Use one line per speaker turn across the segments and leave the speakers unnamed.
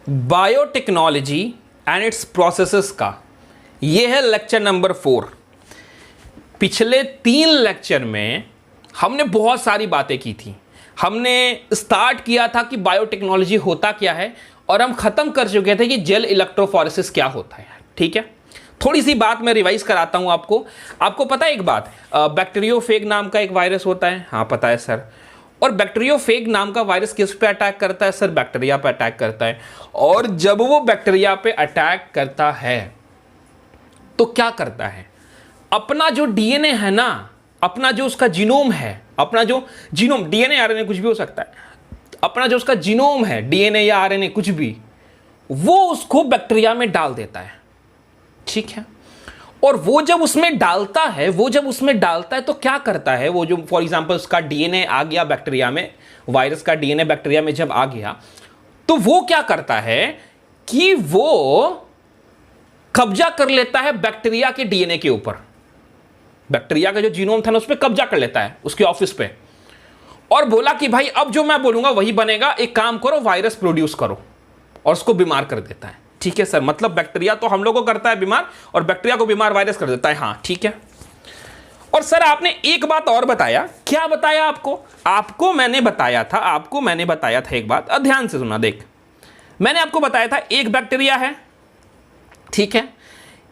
Biotechnology and it's processes का ये है लेक्चर नंबर 4। पिछले 3 लेक्चर में हमने बहुत सारी बातें की थी। हमने स्टार्ट किया था कि बायोटेक्नोलॉजी होता क्या है और हम खत्म कर चुके थे कि जेल इलेक्ट्रोफोरेसिस क्या होता है। ठीक है, थोड़ी सी बात मैं रिवाइज कराता हूं आपको पता है एक बात, बैक्टीरियोफेग नाम का एक वायरस होता है। हाँ पता है सर। और बैक्टीरियोफेग नाम का वायरस किस पे अटैक करता है सर? बैक्टीरिया पे अटैक करता है। और जब वो बैक्टीरिया पे अटैक करता है तो क्या करता है? अपना जो डीएनए है ना, अपना जो उसका जीनोम है, अपना जो जीनोम, डीएनए आरएनए कुछ भी हो सकता है, अपना जो उसका जीनोम है, डीएनए या आरएनए कुछ भी, वो उसको बैक्टीरिया में डाल देता है। ठीक है, और वो जब उसमें डालता है तो क्या करता है? वो जो फॉर एग्जांपल उसका डीएनए आ गया बैक्टीरिया में, वायरस का डीएनए बैक्टीरिया में जब आ गया तो वो क्या करता है कि वो कब्जा कर लेता है बैक्टीरिया के डीएनए के ऊपर। बैक्टीरिया का जो जीनोम था ना उस पर कब्जा कर लेता है, उसके ऑफिस पे, और बोला कि भाई अब जो मैं बोलूंगा वही बनेगा, एक काम करो वायरस प्रोड्यूस करो, और उसको बीमार कर देता है। ठीक है सर, मतलब बैक्टीरिया तो हम लोगों को करता है बीमार और बैक्टीरिया को बीमार वायरस कर देता है। हाँ ठीक है। और सर आपने एक बात और बताया। क्या बताया आपको मैंने बताया था एक बात, ध्यान से सुना। देख, मैंने आपको बताया था एक बैक्टीरिया है, ठीक है,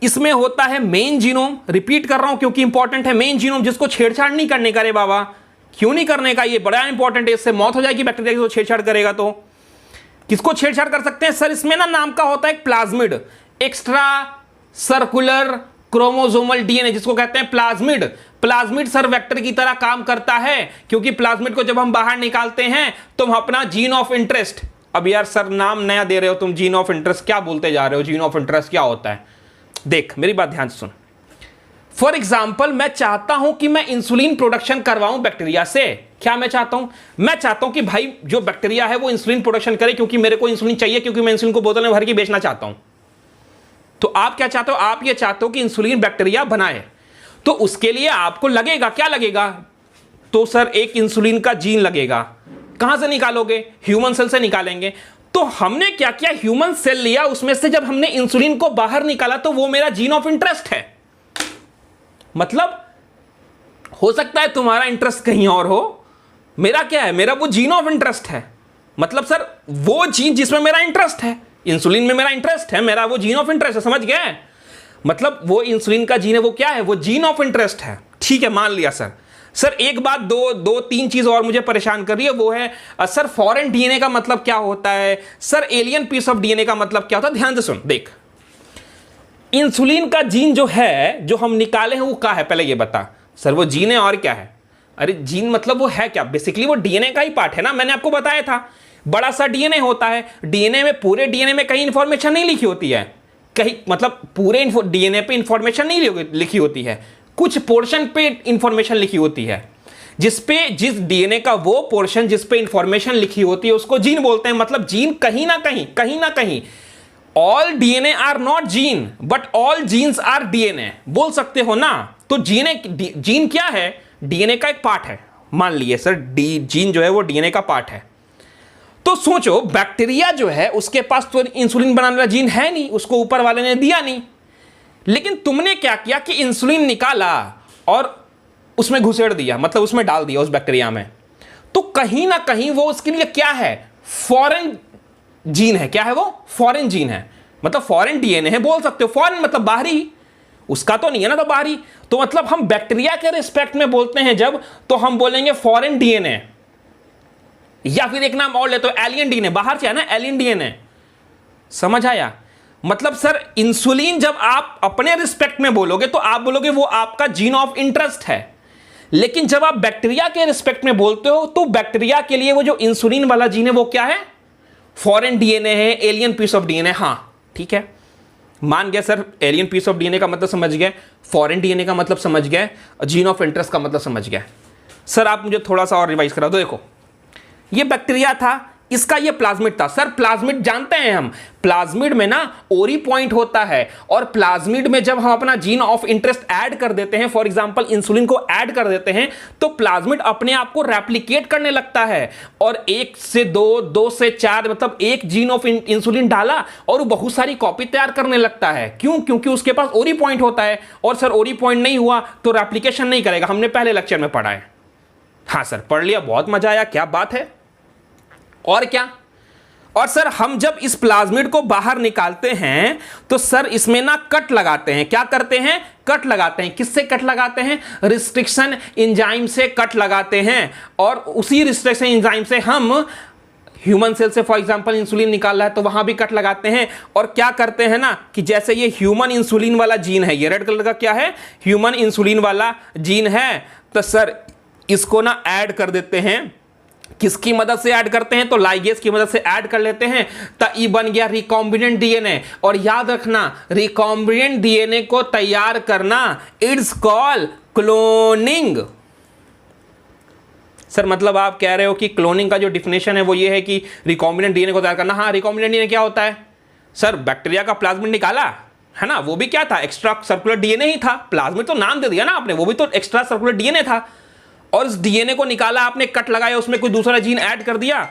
इसमें होता है मेन जीनोम। रिपीट कर रहा हूं क्योंकि इंपॉर्टेंट है, मेन जीनोम जिसको छेड़छाड़ नहीं करने का। रे बाबा क्यों नहीं करने का? ये बड़ा इंपॉर्टेंट है, इससे मौत हो जाएगी बैक्टीरिया की छेड़छाड़ करेगा तो। किसको छेड़छाड़ कर सकते हैं सर? इसमें ना नाम का होता है एक plasmid, extra circular chromosomal DNA, जिसको कहते हैं प्लाज्मिड। प्लाज्मिड सर वेक्टर की तरह काम करता है, क्योंकि प्लाज्मिड को जब हम बाहर निकालते हैं तो हम अपना जीन ऑफ इंटरेस्ट, अब यार सर नाम नया दे रहे हो तुम, जीन ऑफ इंटरेस्ट क्या बोलते जा रहे हो? जीन ऑफ इंटरेस्ट क्या होता है? देख मेरी बात ध्यान से सुन। फॉर एग्जाम्पल मैं चाहता हूं कि मैं इंसुलिन प्रोडक्शन करवाऊं बैक्टीरिया से। क्या मैं चाहता हूं? मैं चाहता हूं कि भाई जो बैक्टीरिया है वो इंसुलिन प्रोडक्शन करे, क्योंकि मेरे को इंसुलिन चाहिए, क्योंकि मैं इंसुलिन को बोतल में भर के बेचना चाहता हूं। तो आप क्या चाहते हो? आप ये चाहते हो कि इंसुलिन बैक्टीरिया बनाए, तो उसके लिए आपको लगेगा, क्या लगेगा? तो सर एक इंसुलिन का जीन लगेगा। कहां से निकालोगे? ह्यूमन सेल से निकालेंगे। तो हमने क्या किया? ह्यूमन सेल लिया, उसमें से जब हमने इंसुलिन को बाहर निकाला तो वो मेरा जीन ऑफ इंटरेस्ट है। मतलब हो सकता है तुम्हारा इंटरेस्ट कहीं और हो, मेरा क्या है? मेरा वो जीन ऑफ इंटरेस्ट है। मतलब सर वो जीन जिसमें मेरा इंटरेस्ट है, इंसुलिन में मेरा इंटरेस्ट है, मेरा वो जीन ऑफ इंटरेस्ट है। समझ गए? मतलब वो इंसुलिन का जीन है, वो क्या है? वो जीन ऑफ इंटरेस्ट है। ठीक है, मान लिया सर। सर एक बात, दो तीन चीज और मुझे परेशान कर रही है, वो है सर फॉरेन डीएनए का मतलब क्या होता है? Sir alien piece of DNA का मतलब क्या होता है? ध्यान से सुन। देख, इंसुलिन का जीन जो है, जो हम निकाले हैं, वो क्या है पहले ये बता। सर वो जीन है और क्या है? अरे जीन मतलब वो है क्या? बेसिकली वो डीएनए का ही पार्ट है ना, मैंने आपको बताया था। बड़ा सा डीएनए होता है, डीएनए में, पूरे डीएनए में कहीं इंफॉर्मेशन नहीं लिखी होती है, कहीं मतलब पूरे डीएनए पे इंफॉर्मेशन नहीं लिखी होती है, कुछ पोर्शन पे इंफॉर्मेशन लिखी होती है। जिस डीएनए का वो पोर्शन जिस पे इंफॉर्मेशन लिखी होती है उसको जीन बोलते हैं। मतलब जीन कहीं ना कहीं all DNA are not gene but all genes are DNA बोल सकते हो ना। तो जीन क्या है? डीएनए का एक पार्ट है। मान लिए सर जीन जो है वो डीएनए का पार्ट है। तो सोचो बैक्टीरिया जो है उसके पास तो इंसुलिन बनाने वाला जीन है नहीं, उसको ऊपर वाले ने दिया नहीं। लेकिन तुमने क्या किया कि इंसुलिन निकाला और उसमें घुसेड़ दिया, मतलब उसमें डाल दिया उस बैक्टीरिया में। तो कहीं ना कहीं वो उसके लिए क्या है? फॉरेन जीन है। क्या है वो? फॉरेन जीन है, मतलब फॉरेन डीएनए है बोल सकते हो। फॉरेन मतलब बाहरी, उसका तो नहीं है ना, तो बाहरी। तो मतलब हम बैक्टीरिया के रिस्पेक्ट में बोलते हैं जब, तो हम बोलेंगे फॉरेन डीएनए, या फिर एक नाम और ले तो एलियन डीएनए, बाहर से है ना, एलियन डीएनए। समझ आया? मतलब सर इंसुलिन जब आप अपने रिस्पेक्ट में बोलोगे तो आप बोलोगे वो आपका जीन ऑफ इंटरेस्ट है, लेकिन जब आप बैक्टीरिया के रिस्पेक्ट में बोलते हो तो बैक्टीरिया के लिए वो जो इंसुलिन वाला जीन है वो क्या है? फॉरेन डीएनए है, एलियन पीस ऑफ डीएनए। हां ठीक है, मान गया sir. Alien piece of DNA का मतलब समझ गए, फॉरेन डीएनए का मतलब समझ गए, जीन ऑफ इंटरेस्ट का मतलब समझ गए। सर आप मुझे थोड़ा सा और रिवाइज करा दो। देखो ये बैक्टीरिया था, इसका ये प्लाज्मिड था। सर प्लाज्मिड जानते हैं हम, प्लाज्मिड में ना ओरी पॉइंट होता है, और प्लाज्मिड में जब हम अपना जीन ऑफ इंटरेस्ट ऐड कर देते हैं, फॉर एग्जांपल इंसुलिन को ऐड कर देते हैं, तो प्लाज्मिड अपने आप को रेप्लिकेट करने लगता है, और 1 से 2, 2 से 4, मतलब एक जीन ऑफ इंसुलिन डाला और वो बहुत सारी कॉपी तैयार करने लगता है। क्यों? क्योंकि उसके पास ओरी पॉइंट होता है, और सर ओरी पॉइंट नहीं हुआ तो रेप्लिकेशन नहीं करेगा, हमने पहले लेक्चर में पढ़ा है। हाँ सर पढ़ लिया, बहुत मजा आया, क्या बात है। और क्या, और सर हम जब इस प्लाज्मिड को बाहर निकालते हैं तो सर इसमें ना कट लगाते हैं। क्या करते हैं? कट लगाते हैं। किससे कट लगाते हैं? रिस्ट्रिक्शन एंजाइम से कट लगाते हैं, और उसी रिस्ट्रिक्शन एंजाइम से हम ह्यूमन सेल से फॉर एग्जांपल इंसुलिन निकाल रहा है तो वहां भी कट लगाते हैं। और क्या करते हैं ना कि जैसे ये ह्यूमन इंसुलिन वाला जीन है, ये रेड कलर का क्या है? ह्यूमन इंसुलिन वाला जीन है, तो सर इसको ना ऐड कर देते हैं। किसकी मदद से ऐड करते हैं? तो लाइगेज की मदद से ऐड कर लेते हैं, तो ये बन गया रिकॉम्बिनेंट डीएनए। और याद रखना, रिकॉम्बिनेंट डीएनए को तैयार करना इट्स कॉल्ड क्लोनिंग। सर मतलब आप कह रहे हो कि क्लोनिंग का जो डिफिनेशन है वो ये है कि रिकॉम्बिनेंट डीएनए को तैयार करना। हाँ, रिकॉम्बिनेंट डीएनए क्या होता है? सर बैक्टीरिया का प्लाज्मिड निकाला है ना, वो भी क्या था? एक्स्ट्रा सर्कुलर डीएनए ही था। प्लाज्मिड तो नाम दे दिया ना आपने, वो भी तो एक्स्ट्रा सर्कुलर डीएनए था। और इस डीएनए को निकाला आपने, कट लगाया, उसमें कोई दूसरा जीन ऐड कर दिया,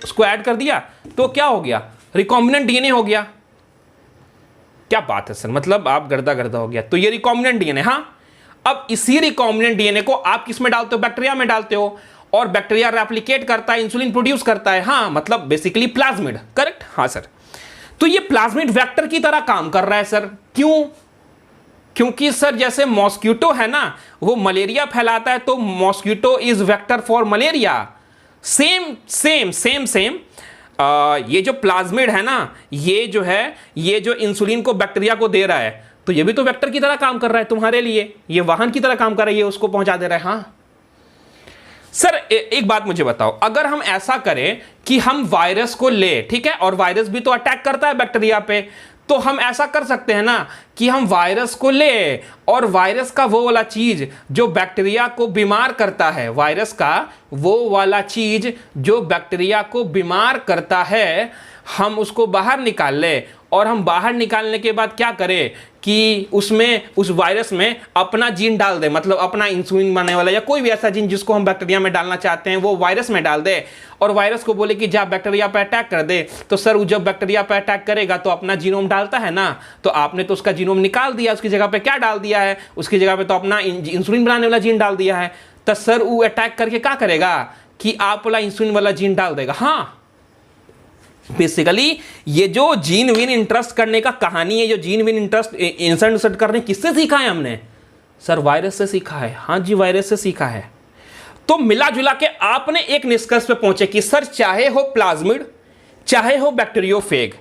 उसको ऐड कर दिया, तो क्या हो गया? रिकॉम्बिनेंट डीएनए हो गया। क्या बात है सर, मतलब आप गर्दा गर्दा हो गया। तो ये रिकॉम्बिनेंट डीएनए। हाँ, अब इसी रिकॉम्बिनेंट डीएनए को आप किस में डालते हो? बैक्टीरिया में डालते हो, और बैक्टीरिया रेप्लिकेट करता है, इंसुलिन प्रोड्यूस करता है। हाँ, मतलब बेसिकली प्लाज्मिड। करेक्ट? हाँ सर। तो ये प्लाज्मिड वेक्टर की तरह काम कर रहा है सर। क्यों? क्योंकि सर जैसे मॉस्किटो है ना, वो मलेरिया फैलाता है, तो mosquito is vector for malaria. Same same same same ये जो प्लाज्मिड है ना, ये जो है, ये जो इंसुलिन को बैक्टीरिया को दे रहा है, तो ये भी तो वेक्टर की तरह काम कर रहा है तुम्हारे लिए, ये वाहन की तरह काम कर रहा है, ये उसको पहुंचा दे रहा है। हाँ सर एक बात मुझे बताओ, अगर हम ऐसा करें कि हम वायरस को ले, ठीक है, और वायरस भी तो अटैक करता है बैक्टीरिया पे, तो हम ऐसा कर सकते हैं ना कि हम वायरस को ले, और वायरस का वो वाला चीज जो बैक्टीरिया को बीमार करता है, वायरस का वो वाला चीज जो बैक्टीरिया को बीमार करता है, हम उसको बाहर निकाल ले, और हम बाहर निकालने के बाद क्या करें कि उसमें, उस वायरस में अपना जीन डाल दे, मतलब अपना इंसुलिन बनाने वाला या कोई भी ऐसा जीन जिसको हम बैक्टीरिया में डालना चाहते हैं वो वायरस में डाल दे, और वायरस को बोले कि जा बैक्टीरिया पर अटैक कर दे। तो सर वो जब बैक्टीरिया पर अटैक करेगा तो अपना जीनोम डालता है ना, तो आपने तो उसका जीनोम निकाल दिया, उसकी जगह पे क्या डाल दिया है? उसकी जगह पे तो अपना इंसुलिन बनाने वाला जीन डाल दिया है। तो सर वो अटैक करके क्या करेगा कि आप वाला इंसुलिन वाला जीन डाल देगा। हाँ, बेसिकली ये जो जीन विन इंटरेस्ट करने का कहानी है, जो जीन विन इंटरेस्ट इंसर्ट करने, किससे सीखा है हमने? सर वायरस से सीखा है। हाँ जी, वायरस से सीखा है। तो मिला जुला के आपने एक निष्कर्ष पे पहुंचे कि सर चाहे हो प्लाज्मिड चाहे हो बैक्टीरियोफेग,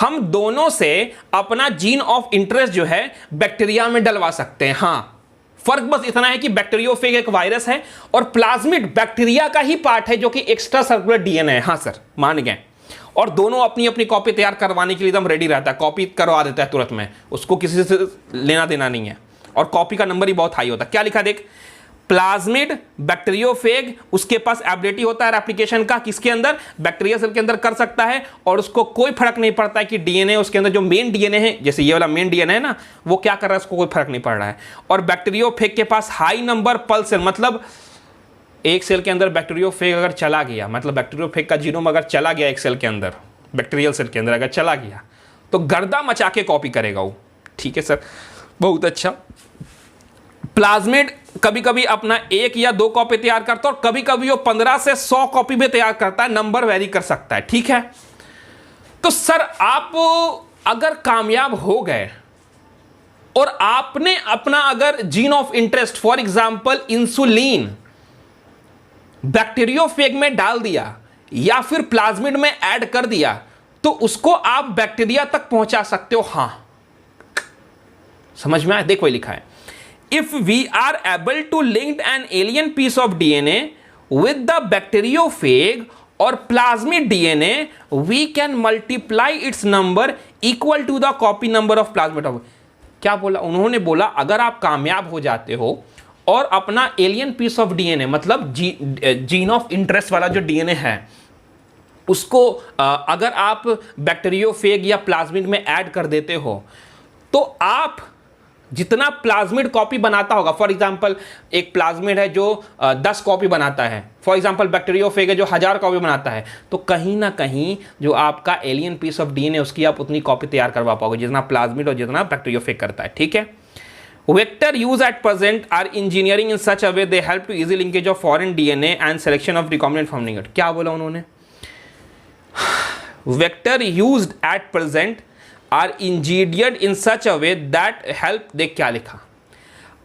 हम दोनों से अपना जीन ऑफ इंटरेस्ट जो है बैक्टीरिया में डलवा सकते हैं। हाँ, फर्क बस इतना है कि बैक्टीरियोफेग एक वायरस है और प्लाज्मिड बैक्टीरिया का ही पार्ट है जो कि एक्स्ट्रा सर्कुलर डीएनए है। हाँ सर, मान गए। और दोनों अपनी अपनी कॉपी तैयार करवाने के लिए एकदम रेडी रहता है, कॉपी करवा देता है तुरंत में, उसको किसी से लेना देना नहीं है, और कॉपी का नंबर ही बहुत हाई होता है। क्या लिखा देख, प्लाज्मिड बैक्टीरियोफेग, उसके पास एबिलिटी होता है एप्लीकेशन का, किसके अंदर? बैक्टीरिया सेल के अंदर कर सकता है, और उसको कोई फर्क नहीं पड़ता है कि डीएनए उसके अंदर जो मेन डीएनए है, जैसे ये वाला मेन डीएनए है ना, वो क्या कर रहा है, उसको कोई फर्क नहीं पड़ रहा है। और बैक्टीरियोफेग के पास हाई नंबर पल्स सेल, मतलब एक सेल के अंदर बैक्टीरियोफेग अगर चला गया, मतलब बैक्टीरियोफेग का जीनोम अगर चला गया एक सेल के अंदर, बैक्टीरियल सेल के अंदर अगर चला गया, तो गर्दा मचा के कॉपी करेगा वो। ठीक है सर, बहुत अच्छा। प्लाज्मिड कभी कभी अपना 1 या 2 कॉपी तैयार करता है, और कभी कभी वो 15 से 100 कॉपी भी तैयार करता है, नंबर वेरी कर सकता है। ठीक है, तो सर आप अगर कामयाब हो गए और आपने अपना अगर gene of interest for example insulin bacteriophage में डाल दिया या फिर प्लाज्मिड में ऐड कर दिया, तो उसको आप बैक्टीरिया तक पहुंचा सकते हो। हां, समझ में आया? देखो लिखा है, if we are able to link an alien piece of DNA with the bacteriophage और plasmid DNA, we can multiply its number equal to the copy number of plasmid of. क्या बोला उन्होंने? बोला अगर आप कामयाब हो जाते हो और अपना एलियन पीस ऑफ डीएनए, मतलब जीन ऑफ इंटरेस्ट वाला जो डीएनए है, उसको अगर आप बैक्टीरियोफेज या प्लाज्मिड में ऐड कर देते हो, तो आप जितना प्लाज्मिड कॉपी बनाता होगा, फॉर एग्जांपल एक प्लाज्मिड है जो 10 कॉपी बनाता है, फॉर एग्जांपल बैक्टीरियोफेज है जो 1000 कॉपी बनाता है, तो कहीं ना कहीं जो आपका एलियन पीस ऑफ डीएनए उसकी आप उतनी कॉपी तैयार करवा पाओगे जितना प्लाज्मिड और जितना बैक्टीरियोफेज करता है। ठीक है। Vector use at present are engineering in such a way they help to easy linkage of foreign DNA and selection of recombinant from negate. क्या बोला उन्होंने? Vector used at present are engineered in such a way that help, देख क्या लिखा,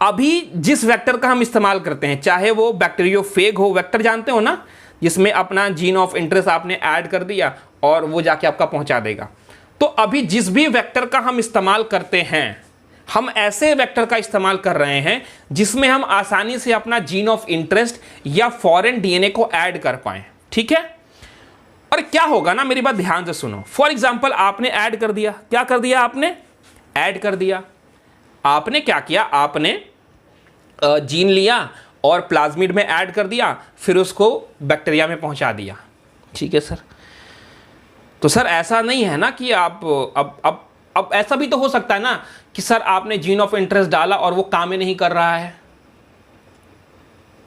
अभी जिस vector का हम इस्तेमाल करते हैं, चाहे वो बैक्टीरियोफेज हो, वेक्टर जानते हो ना, जिसमें अपना जीन ऑफ इंटरेस्ट आपने ऐड कर दिया और वो जाके आपका पहुंचा देगा, तो अभी जिस भी वेक्टर का हम इस्तेमाल करते हैं, हम ऐसे वेक्टर का इस्तेमाल कर रहे हैं जिसमें हम आसानी से अपना जीन ऑफ इंटरेस्ट या फॉरेन डीएनए को ऐड कर पाएं। ठीक है। और क्या होगा ना, मेरी बात ध्यान से सुनो। फॉर एग्जाम्पल आपने ऐड कर दिया, क्या कर दिया आपने? ऐड कर दिया। आपने क्या किया? आपने जीन लिया और प्लाज्मिड में ऐड कर दिया, फिर उसको बैक्टीरिया में पहुंचा दिया। ठीक है सर। तो सर ऐसा नहीं है ना कि आप अब ऐसा भी तो हो सकता है ना कि सर आपने जीन ऑफ इंटरेस्ट डाला और वो काम ही नहीं कर रहा है।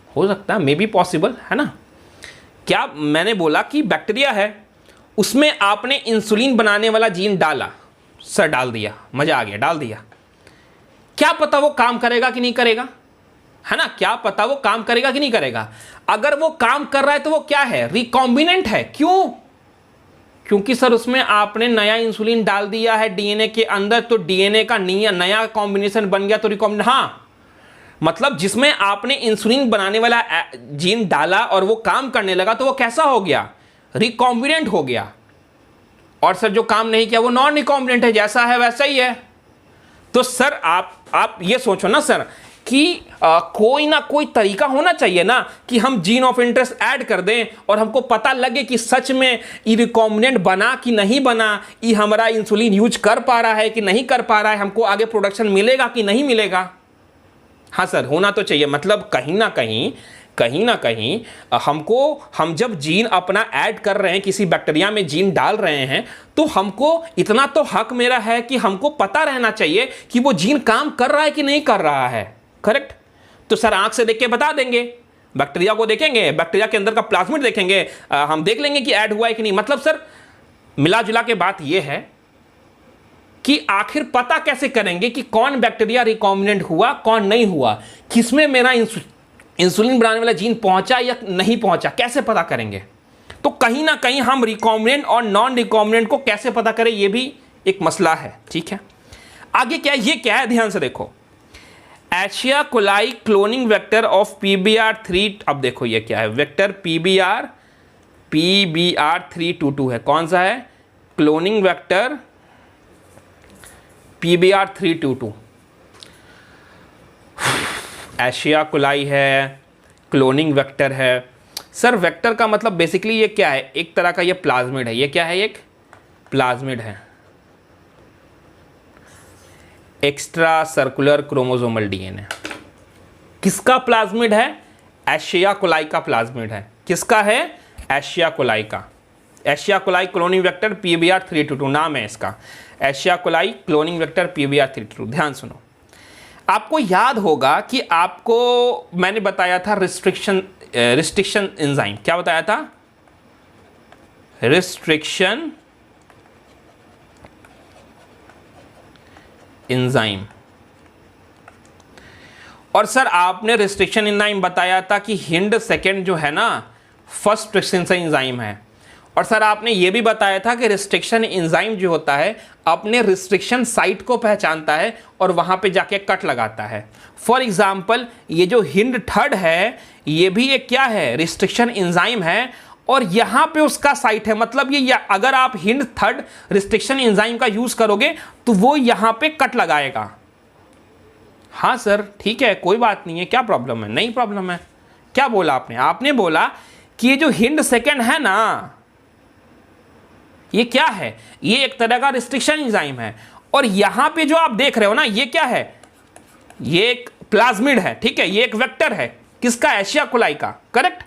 हो सकता है, मे बी पॉसिबल है ना। क्या मैंने बोला कि बैक्टीरिया है, उसमें आपने इंसुलिन बनाने वाला जीन डाला, सर डाल दिया, मजा आ गया, डाल दिया, क्या पता वो काम करेगा कि नहीं करेगा, है ना। क्या पता वो काम करेगा कि नहीं करेगा। अगर वो काम कर रहा है तो वो क्या है? रिकॉम्बिनेंट है। क्यों? क्योंकि सर उसमें आपने नया इंसुलिन डाल दिया है डीएनए के अंदर, तो डीएनए का नया कॉम्बिनेशन बन गया, तो रिकॉम्बिनेंट। हाँ, मतलब जिसमें आपने इंसुलिन बनाने वाला जीन डाला और वो काम करने लगा, तो वो कैसा हो गया? रिकॉम्बिनेंट हो गया। और सर जो काम नहीं किया वो नॉन रिकॉम्बिनेंट है, जैसा है वैसा ही है। तो सर आप ये सोचो ना सर कि कोई ना कोई तरीका होना चाहिए ना कि हम जीन ऑफ इंटरेस्ट ऐड कर दें और हमको पता लगे कि सच में ये रिकॉम्बिनेंट बना कि नहीं बना, ये हमारा इंसुलिन यूज कर पा रहा है कि नहीं कर पा रहा है, हमको आगे प्रोडक्शन मिलेगा कि नहीं मिलेगा। हाँ सर, होना तो चाहिए। मतलब कहीं ना कहीं हम जब जीन अपना ऐड कर रहे हैं, किसी बैक्टीरिया में जीन डाल रहे हैं, तो हमको इतना तो हक मेरा है कि हमको पता रहना चाहिए कि वो जीन काम कर रहा है कि नहीं कर रहा है। करेक्ट। तो सर आंख से देख के बता देंगे, बैक्टीरिया को देखेंगे, बैक्टीरिया के अंदर का प्लाज्मिड देखेंगे, हम देख लेंगे कि ऐड हुआ है कि नहीं। मतलब सर मिला जुला के बात यह है कि आखिर पता कैसे करेंगे कि कौन बैक्टीरिया रिकॉम्बिनेंट हुआ, कौन नहीं हुआ, किसमें मेरा इंसुलिन बनाने वाला जीन पहुंचा या नहीं पहुंचा, कैसे पता करेंगे। तो कहीं ना कहीं हम रिकॉम्बिनेंट और नॉन रिकॉम्बिनेंट को कैसे पता करें, यह भी एक मसला है। ठीक है। आगे क्या है, ये क्या है, ध्यान से देखो। Asia coli cloning vector of PBR3। अब देखो ये क्या है, वेक्टर PBR322 है। कौन सा है? Cloning vector PBR322। Asia coli है, क्लोनिंग वेक्टर है। सर वेक्टर का मतलब बेसिकली ये क्या है? एक तरह का ये प्लाज्मिड है। ये क्या है? एक प्लाज्मिड है, एक्स्ट्रा सर्कुलर क्रोमोसोमल डीएनए। किसका प्लाज्मिड है? एशिया कोलाई का प्लाज्मिड है। किसका है? एशिया कोलाई का। Asia coli cloning vector PBR322 नाम है इसका, Asia coli cloning vector PBR322। ध्यान सुनो, आपको याद होगा कि आपको मैंने बताया था रिस्ट्रिक्शन एंजाइम। क्या बताया था? Restriction enzyme. और सर आपने रिस्ट्रिक्शन एंजाइम बताया था कि हिंड सेकेंड जो है ना, फर्स्ट रिस्ट्रिक्शन एंजाइम है। और सर आपने ये भी बताया था कि रिस्ट्रिक्शन एंजाइम जो होता है अपने रिस्ट्रिक्शन साइट को पहचानता है और वहां पे जाके कट लगाता है। फॉर एग्जाम्पल ये जो हिंड थर्ड है, ये भी एक क्या है? रिस्ट्रिक्शन एंजाइम है, और यहां पे उसका साइट है। मतलब ये अगर आप हिंड थर्ड रिस्ट्रिक्शन एंजाइम का यूज करोगे तो वो यहां पे कट लगाएगा। हाँ सर ठीक है, कोई बात नहीं है, क्या प्रॉब्लम है? नहीं प्रॉब्लम है। क्या बोला आपने? आपने बोला कि ये जो हिंड सेकेंड है ना, ये क्या है? ये एक तरह का रिस्ट्रिक्शन एंजाइम है। और यहां पे जो आप देख रहे हो ना, ये क्या है? ये एक प्लाज्मिड है, ठीक है, ये एक वेक्टर है किसका, एशिया कोलाई का, करेक्ट।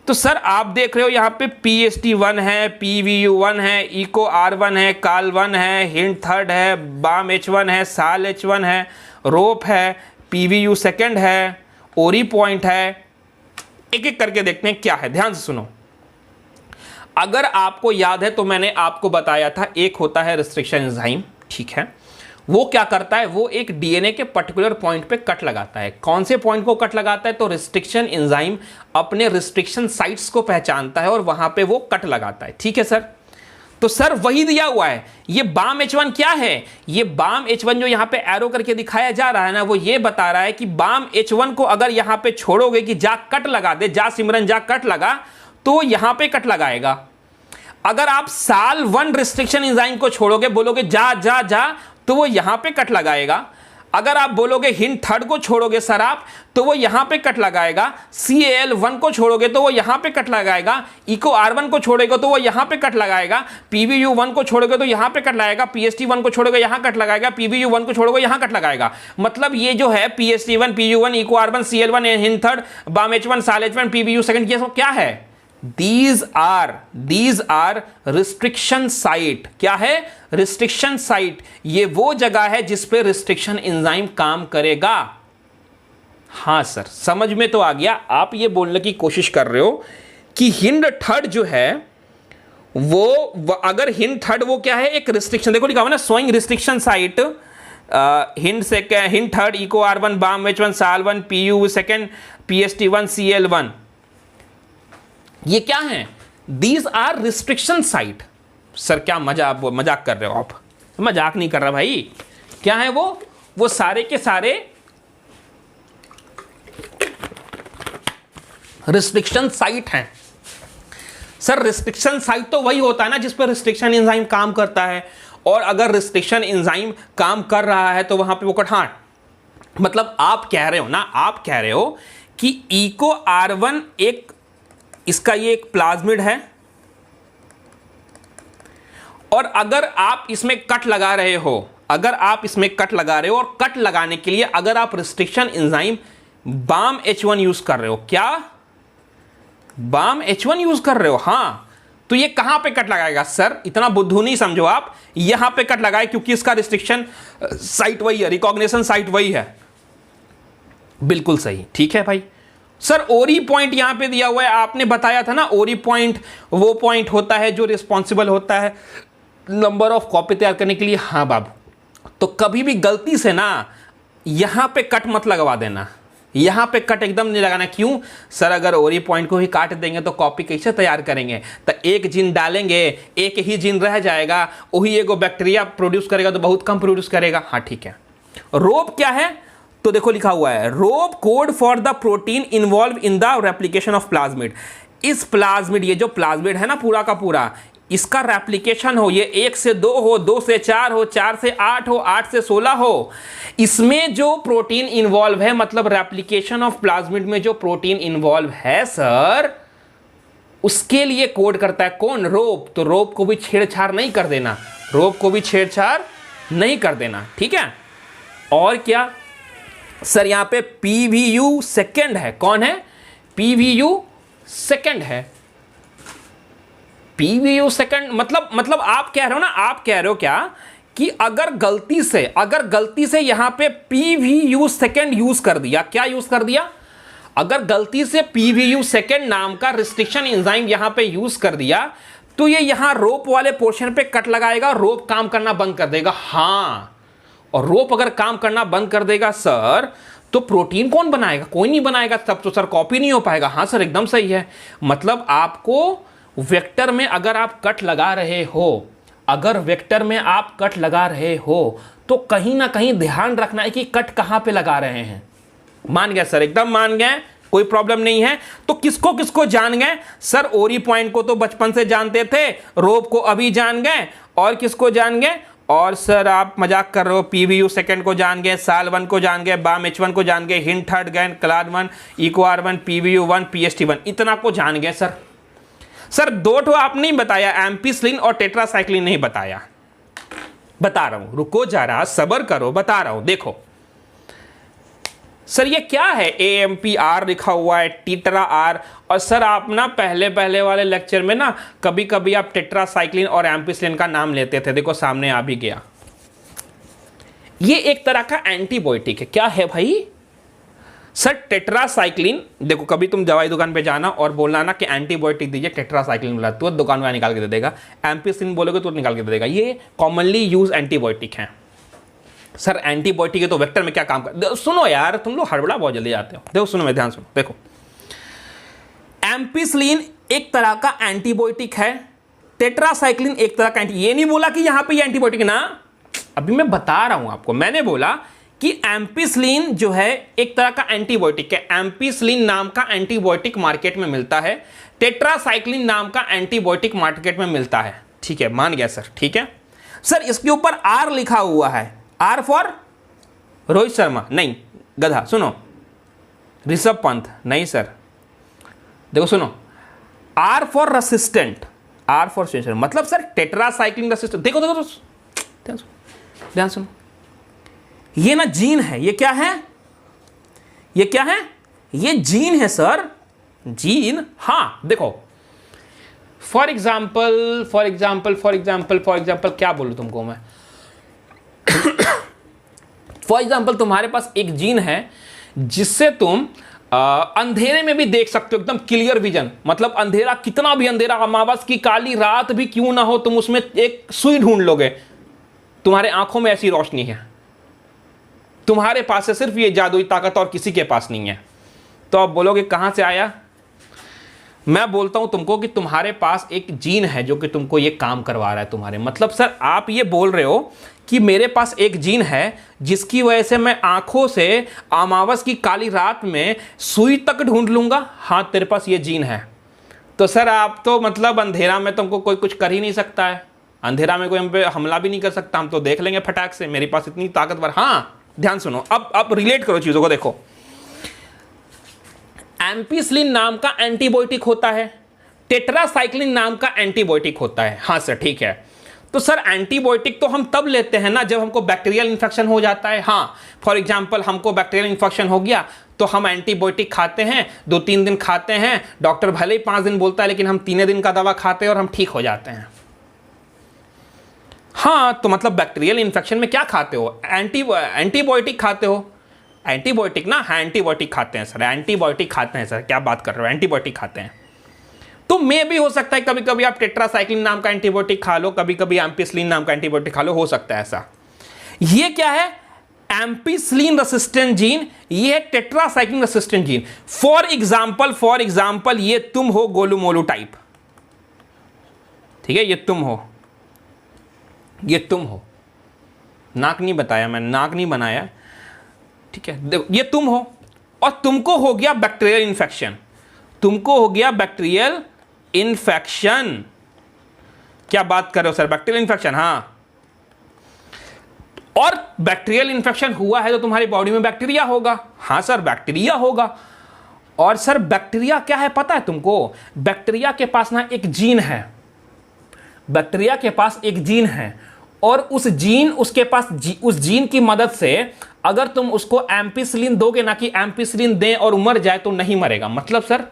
तो सर आप देख रहे हो यहां पे PST1 है, PVU1 है, इको R1 है, काल1 है, हिंड थर्ड है, बाम H1 है, साल H1 है, रोप है, PVU सेकंड है, ओरी पॉइंट है। एक एक करके देखते हैं क्या है, ध्यान से सुनो। अगर आपको याद है तो मैंने आपको बताया था एक होता है रिस्ट्रिक्शन एंजाइम, ठीक है, वो क्या करता है, वो एक डीएनए के पर्टिकुलर पॉइंट पे कट लगाता है। कौन से पॉइंट को कट लगाता है, तो रिस्ट्रिक्शन एंजाइम अपने रिस्ट्रिक्शन साइट्स को पहचानता है और वहां पे वो कट लगाता है, ठीक है सर। तो सर वही दिया हुआ है, ये बाम H1 क्या है, ये बाम H1 जो यहां पे एरो करके दिखाया जा रहा है ना, वो ये बता रहा है कि बाम H1 को अगर यहां पे छोड़ोगे कि जा कट लगा दे, जा सिमरन जा कट लगा, तो यहां पे कट लगाएगा। अगर आप साल 1 रिस्ट्रिक्शन एंजाइम को छोड़ोगे, बोलोगे जा जा जा, तो वो यहां पे कट लगाएगा। अगर आप बोलोगे हिंड थर्ड को छोड़ोगे सर आप, तो वो यहां पे कट लगाएगा। CAL1 को छोड़ोगे तो वो यहां पे कट लगाएगा। इको R1 को छोड़ेगा तो वो यहां पे कट लगाएगा। PVU1 को छोड़ोगे तो यहां पे कट लगाएगा। PST1 को छोड़ोगे यहां कट लगाएगा। PVU1 को छोड़ोगे यहां कट लगाएगा। मतलब ये जो है PST1, PVU1, eco R1, CL1, hind third, balm H1, साल H1, PVU सेकंड, ये सब क्या है, These are restriction site। क्या है, restriction site। ये वो जगह है जिस पे रिस्ट्रिक्शन एंजाइम काम करेगा। हां सर समझ में तो आ गया। आप ये बोलने की कोशिश कर रहे हो कि हिंड थर्ड जो है वो अगर हिंड थर्ड वो क्या है, एक रिस्ट्रिक्शन, देखो लिखा हुआ ना, showing restriction site hind third, eco R1, bam H1, sal 1, PU second, PST1, CL1, ये क्या है, these are restriction site. Sir क्या मजाक कर रहे हो आप, मजाक नहीं कर रहा भाई। क्या है वो सारे के सारे रिस्ट्रिक्शन साइट हैं। सर रिस्ट्रिक्शन साइट तो वही होता है ना जिस पर रिस्ट्रिक्शन एंजाइम काम करता है, और अगर रिस्ट्रिक्शन एंजाइम काम कर रहा है तो वहां पे वो कट, हाँ मतलब आप कह रहे हो ना, आप कह रहे हो कि इको R1 एक, इसका ये एक प्लाज्मिड है, और अगर आप इसमें कट लगा रहे हो, अगर आप इसमें कट लगा रहे हो, और कट लगाने के लिए अगर आप restriction enzyme balm H1 use कर रहे हो, क्या बाम H1 यूज कर रहे हो, हां, तो ये कहां पे कट लगाएगा सर, इतना बुद्धू नहीं समझो आप, यहां पे कट लगाए क्योंकि इसका रिस्ट्रिक्शन साइट वही है, रिकॉग्निशन साइट वही है। बिल्कुल सही, ठीक है भाई। सर ओरी पॉइंट यहां पे दिया हुआ है, आपने बताया था ना, ओरी पॉइंट वो पॉइंट होता है जो रिस्पॉन्सिबल होता है नंबर ऑफ कॉपी तैयार करने के लिए। हाँ बाबू, तो कभी भी गलती से ना यहां पे कट मत लगवा देना, यहां पे कट एकदम नहीं लगाना। क्यों सर, अगर ओरी पॉइंट को ही काट देंगे तो कॉपी कैसे तैयार करेंगे, तो एक जीन डालेंगे, एक ही जीन रह जाएगा, वही एगो बैक्टीरिया प्रोड्यूस करेगा तो बहुत कम प्रोड्यूस करेगा। हाँ ठीक है। रोप क्या है, तो देखो लिखा हुआ है, rop code for the protein involve in the replication of plasmid. इस प्लाज्मिड, ये जो प्लाज्मिड है ना पूरा का पूरा, इसका रेप्लिकेशन हो, ये 1 से 2 हो, 2 से 4 हो, 4 से 8 हो, 8 से 16 हो, इसमें जो प्रोटीन इन्वॉल्व है, मतलब रेप्लिकेशन ऑफ प्लाज्मिड में जो प्रोटीन इन्वॉल्व है सर, उसके लिए कोड करता है कौन, रोप। तो रोप को भी छेड़छाड़ नहीं कर देना, रोप को भी छेड़छाड़ नहीं कर देना, ठीक है। और क्या सर, यहां पे PVU सेकंड है, कौन है, PVU सेकंड है। PVU सेकंड मतलब आप कह रहे हो ना, आप कह रहे हो क्या कि अगर गलती से यहां पे PVU सेकंड यूज कर दिया, क्या यूज कर दिया, अगर गलती से PVU सेकंड नाम का रिस्ट्रिक्शन एंजाइम यहां पे यूज कर दिया, तो ये यहां रोप वाले पोर्शन पे कट लगाएगा, रोप काम करना बंद कर देगा। हां, और रोप अगर काम करना बंद कर देगा सर, तो प्रोटीन कौन बनाएगा, कोई नहीं बनाएगा, तब तो सर कॉपी नहीं हो पाएगा। हाँ सर एकदम सही है। मतलब आपको वेक्टर में अगर आप कट लगा रहे हो, अगर वेक्टर में आप कट लगा रहे हो, तो कहीं ना कहीं ध्यान रखना है कि कट कहां पे लगा रहे हैं। मान गए सर, एकदम मान गए, कोई प्रॉब्लम नहीं है। तो किसको किसको जान गए सर, ओरी पॉइंट को तो बचपन से जानते थे, रोप को अभी जान गए, और किसको जान गए, और सर आप मजाक कर रहे हो, PVU सेकंड को जान गए, साल 1 को जान गए, बाम H1 को जान गए, हिंड थर्ड गए, clad 1, eco R1, PVU1, PST1, इतना को जान गए सर। सर 2 ठो आप नहीं बताया, एम्पिसिलिन और टेट्रासाइक्लिन नहीं बताया। बता रहा हूं, रुको जरा, सब्र करो, बता रहा हूं। देखो सर ये क्या है, AMPR लिखा हुआ है, टीट्रा आर, और सर आप ना पहले वाले लेक्चर में ना कभी कभी आप टेट्रासाइक्लिन और एम्पिसिलिन का नाम लेते थे, देखो सामने आ भी गया। ये एक तरह का एंटीबायोटिक है। क्या है भाई? सर टेट्रासाइक्लिन, देखो कभी तुम दवाई दुकान पे जाना और बोलना ना कि एंटीबायोटिक दीजिए, टेट्रासाइक्लिन बोला तो दुकान वाला निकाल के दे देगा, एम्पिसिलिन बोलोगे तो निकाल के दे देगा। ये कॉमनली यूज एंटीबायोटिक हैं। सर एंटीबायोटिक है तो वेक्टर में क्या काम कर, सुनो यार तुम लोग हड़बड़ा बहुत जल्दी जाते हो। देखो सुनो, मैं ध्यान सुनो, देखो एम्पिसिलिन एक तरह का एंटीबायोटिक है, टेट्रासाइक्लिन एक तरह का ये नहीं बोला कि यहां पे ये एंटीबायोटिक ना, अभी मैं बता रहा हूं आपको। मैंने बोला कि एम्पिसिलिन जो है एक तरह का एंटीबायोटिक है, एम्पिसिलिन नाम का एंटीबायोटिक मार्केट में मिलता है, टेट्रासाइक्लिन नाम का एंटीबायोटिक मार्केट में मिलता है। ठीक है, मान गया सर, ठीक है सर। इसके ऊपर आर लिखा हुआ है, आर फॉर रोहित शर्मा नहीं, गधा। सुनो, ऋषभ पंत नहीं सर, देखो सुनो, R for resistant, R for sensor, मतलब सर टेट्रासाइक्लिन रेसिस्टेंट। देखो देखो ध्यान सुनो, ये ना जीन है, ये क्या है, ये क्या है, ये जीन है सर, जीन। हां देखो, फॉर एग्जाम्पल क्या बोलूं तुमको मैं फॉर एग्जाम्पल तुम्हारे पास एक जीन है जिससे तुम अंधेरे में भी देख सकते हो, एकदम क्लियर विजन, मतलब अंधेरा, कितना भी अंधेरा, अमावस की काली रात भी क्यों ना हो, तुम उसमें एक सुई ढूंढ लोगे, तुम्हारे आंखों में ऐसी रोशनी है। तुम्हारे पास है सिर्फ ये जादुई ताकत, और किसी के पास नहीं है। तो आप बोलोगे कहां से आया? मैं बोलता हूं तुमको कि तुम्हारे पास एक जीन है जो कि तुमको ये काम करवा रहा है तुम्हारे, मतलब सर आप ये बोल रहे हो कि मेरे पास एक जीन है जिसकी वजह से मैं आंखों से अमावस की काली रात में सुई तक ढूंढ लूंगा। हाँ तेरे पास ये जीन है, तो सर आप तो मतलब अंधेरा में तुमको कोई कुछ कर ही नहीं सकता है, अंधेरा में कोई हम पे हमला भी नहीं कर सकता, हम तो देख लेंगे फटाक से, मेरे पास इतनी ताकतवर। हाँ ध्यान सुनो, अब रिलेट करो चीजों को। देखो एम्पिसिलिन नाम का एंटीबायोटिक होता है, टेट्रासाइक्लिन नाम का एंटीबायोटिक होता है। हाँ सर ठीक है, तो सर एंटीबायोटिक तो हम तब लेते हैं ना जब हमको बैक्टीरियल इन्फेक्शन हो जाता है। हाँ फॉर एग्जांपल हमको बैक्टीरियल इन्फेक्शन हो गया तो हम एंटीबायोटिक खाते हैं, 2-3 दिन खाते हैं, डॉक्टर भले ही 5 दिन बोलता है लेकिन हम 3 दिन का दवा खाते हैं और हम ठीक हो जाते हैं। हाँ तो मतलब बैक्टीरियल इन्फेक्शन में क्या खाते हो? एंटीबायोटिक खाते हो, एंटीबायोटिक ना, हाँ एंटीबायोटिक खाते हैं सर, एंटीबायोटिक खाते हैं सर, क्या बात कर रहे हो, एंटीबायोटिक खाते हैं। तो मे भी हो सकता है कभी कभी आप टेट्रासाइक्लिन नाम का एंटीबायोटिक खा लो, कभी कभी एम्पिसिलिन नाम का एंटीबायोटिक खा लो, हो सकता है ऐसा। ये क्या है? एम्पिसिलिन रेसिस्टेंट जीन, ये है tetracycline resistant gene. For example ये तुम हो गोलू मोलू टाइप, ठीक है, ये तुम हो, नाक नहीं बताया मैं, नाक नहीं बनाया, ठीक है, ये तुम हो, और तुमको हो गया बैक्टीरियल इन्फेक्शन, क्या बात कर रहे हो सर, बैक्टीरियल इन्फेक्शन। हाँ, और बैक्टीरियल इन्फेक्शन हुआ है तो तुम्हारी बॉडी में बैक्टीरिया होगा। हाँ सर बैक्टीरिया होगा, और सर बैक्टीरिया क्या है पता है तुमको? बैक्टीरिया के पास ना एक जीन है, बैक्टीरिया के पास एक जीन है, और उस जीन की मदद से अगर तुम उसको एम्पिसिलिन दोगे ना, कि एम्पिसिलिन दें और मर जाए, तो नहीं मरेगा। मतलब सर,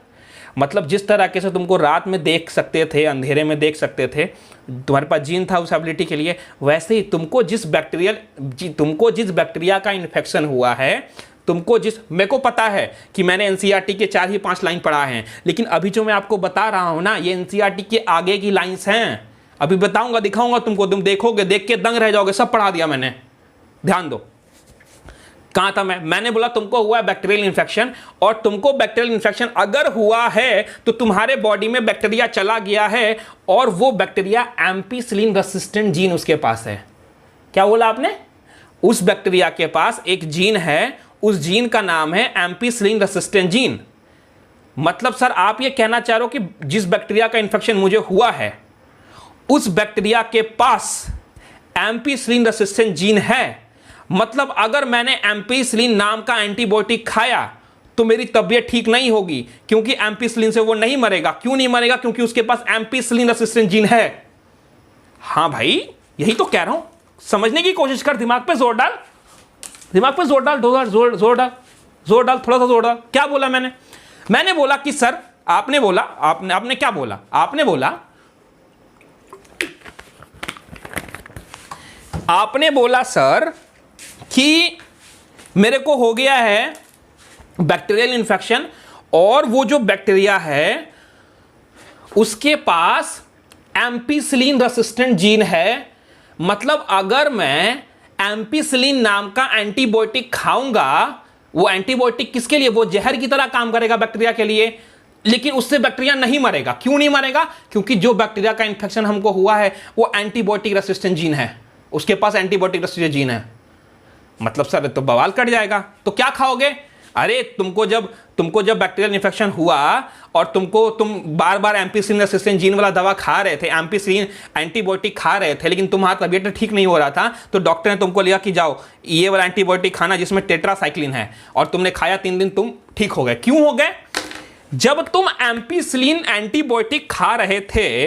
मतलब जिस तरीके से तुमको रात में देख सकते थे, अंधेरे में देख सकते थे, तुम्हारे पास जीन था उस एबिलिटी के लिए, वैसे ही तुमको जिस बैक्टीरिया का इन्फेक्शन हुआ है, मेरे को पता है कि मैंने एनसीईआरटी के 4 ही 5 लाइन पढ़ा है, लेकिन अभी जो मैं आपको बता रहा हूं ना, ये एनसीईआरटी के आगे की लाइंस हैं। अभी बताऊंगा, दिखाऊंगा तुमको, तुम देखोगे, देख के दंग रह जाओगे, सब पढ़ा दिया मैंने। ध्यान दो, कहां था मैंने बोला तुमको हुआ है बैक्टीरियल इन्फेक्शन, और तुमको बैक्टीरियल इन्फेक्शन अगर हुआ है तो तुम्हारे बॉडी में बैक्टीरिया चला गया है, और वो बैक्टीरिया एम्पिसिलिन रेसिस्टेंट जीन उसके पास है। क्या बोला आपने? उस बैक्टीरिया के पास एक जीन है, उस जीन का नाम है एम्पिसिलिन रेसिस्टेंट जीन। मतलब सर आप ये कहना चाह रहे हो कि जिस बैक्टीरिया का इन्फेक्शन मुझे हुआ है, उस बैक्टीरिया के पास एम्पिसिलिन रेसिस्टेंट जीन है, मतलब अगर मैंने एम्पिसिलिन नाम का एंटीबायोटिक खाया तो मेरी तबीयत ठीक नहीं होगी, क्योंकि एम्पिसिलिन से वो नहीं मरेगा। क्यों नहीं मरेगा? क्योंकि उसके पास एम्पिसिलिन रेसिस्टेंट जीन है। हाँ भाई, यही तो कह रहा हूं, समझने की कोशिश कर, दिमाग पे जोर डाल, दिमाग पे जोर डाल, जोर डाल, जोर डाल, थोड़ा सा जोर डाल। क्या बोला मैंने बोला कि सर, आपने बोला, आपने क्या बोला? आपने बोला सर कि मेरे को हो गया है बैक्टीरियल इन्फेक्शन, और वो जो बैक्टीरिया है उसके पास एम्पिसिलिन रेसिस्टेंट जीन है। मतलब अगर मैं एम्पिसिलिन नाम का एंटीबायोटिक खाऊंगा, वो एंटीबायोटिक किसके लिए? वो जहर की तरह काम करेगा बैक्टीरिया के लिए, लेकिन उससे बैक्टीरिया नहीं मरेगा। क्यों नहीं मरेगा? क्योंकि जो बैक्टीरिया का इन्फेक्शन हमको हुआ है वो एंटीबायोटिक रेसिस्टेंट जीन है, उसके पास एंटीबायोटिक रेसिस्टेंट जीन है। मतलब सर तो बवाल कट जाएगा। तो क्या खाओगे? अरे तुमको जब बैक्टीरियल इन्फेक्शन हुआ और तुम बार बार एम्पिसिलिन रेसिस्टेंट जीन वाला दवा खा रहे थे, एम्पिसिलिन एंटीबायोटिक खा रहे थे, लेकिन तुम्हारा तबीयत ठीक नहीं हो रहा था, तो डॉक्टर ने तुमको लिया कि जाओ ये वाला एंटीबायोटिक खाना जिसमें टेट्रासाइक्लिन है, और तुमने खाया, 3 दिन तुम ठीक हो गए। क्यों हो गए? जब तुम एम्पिसिलिन एंटीबायोटिक खा रहे थे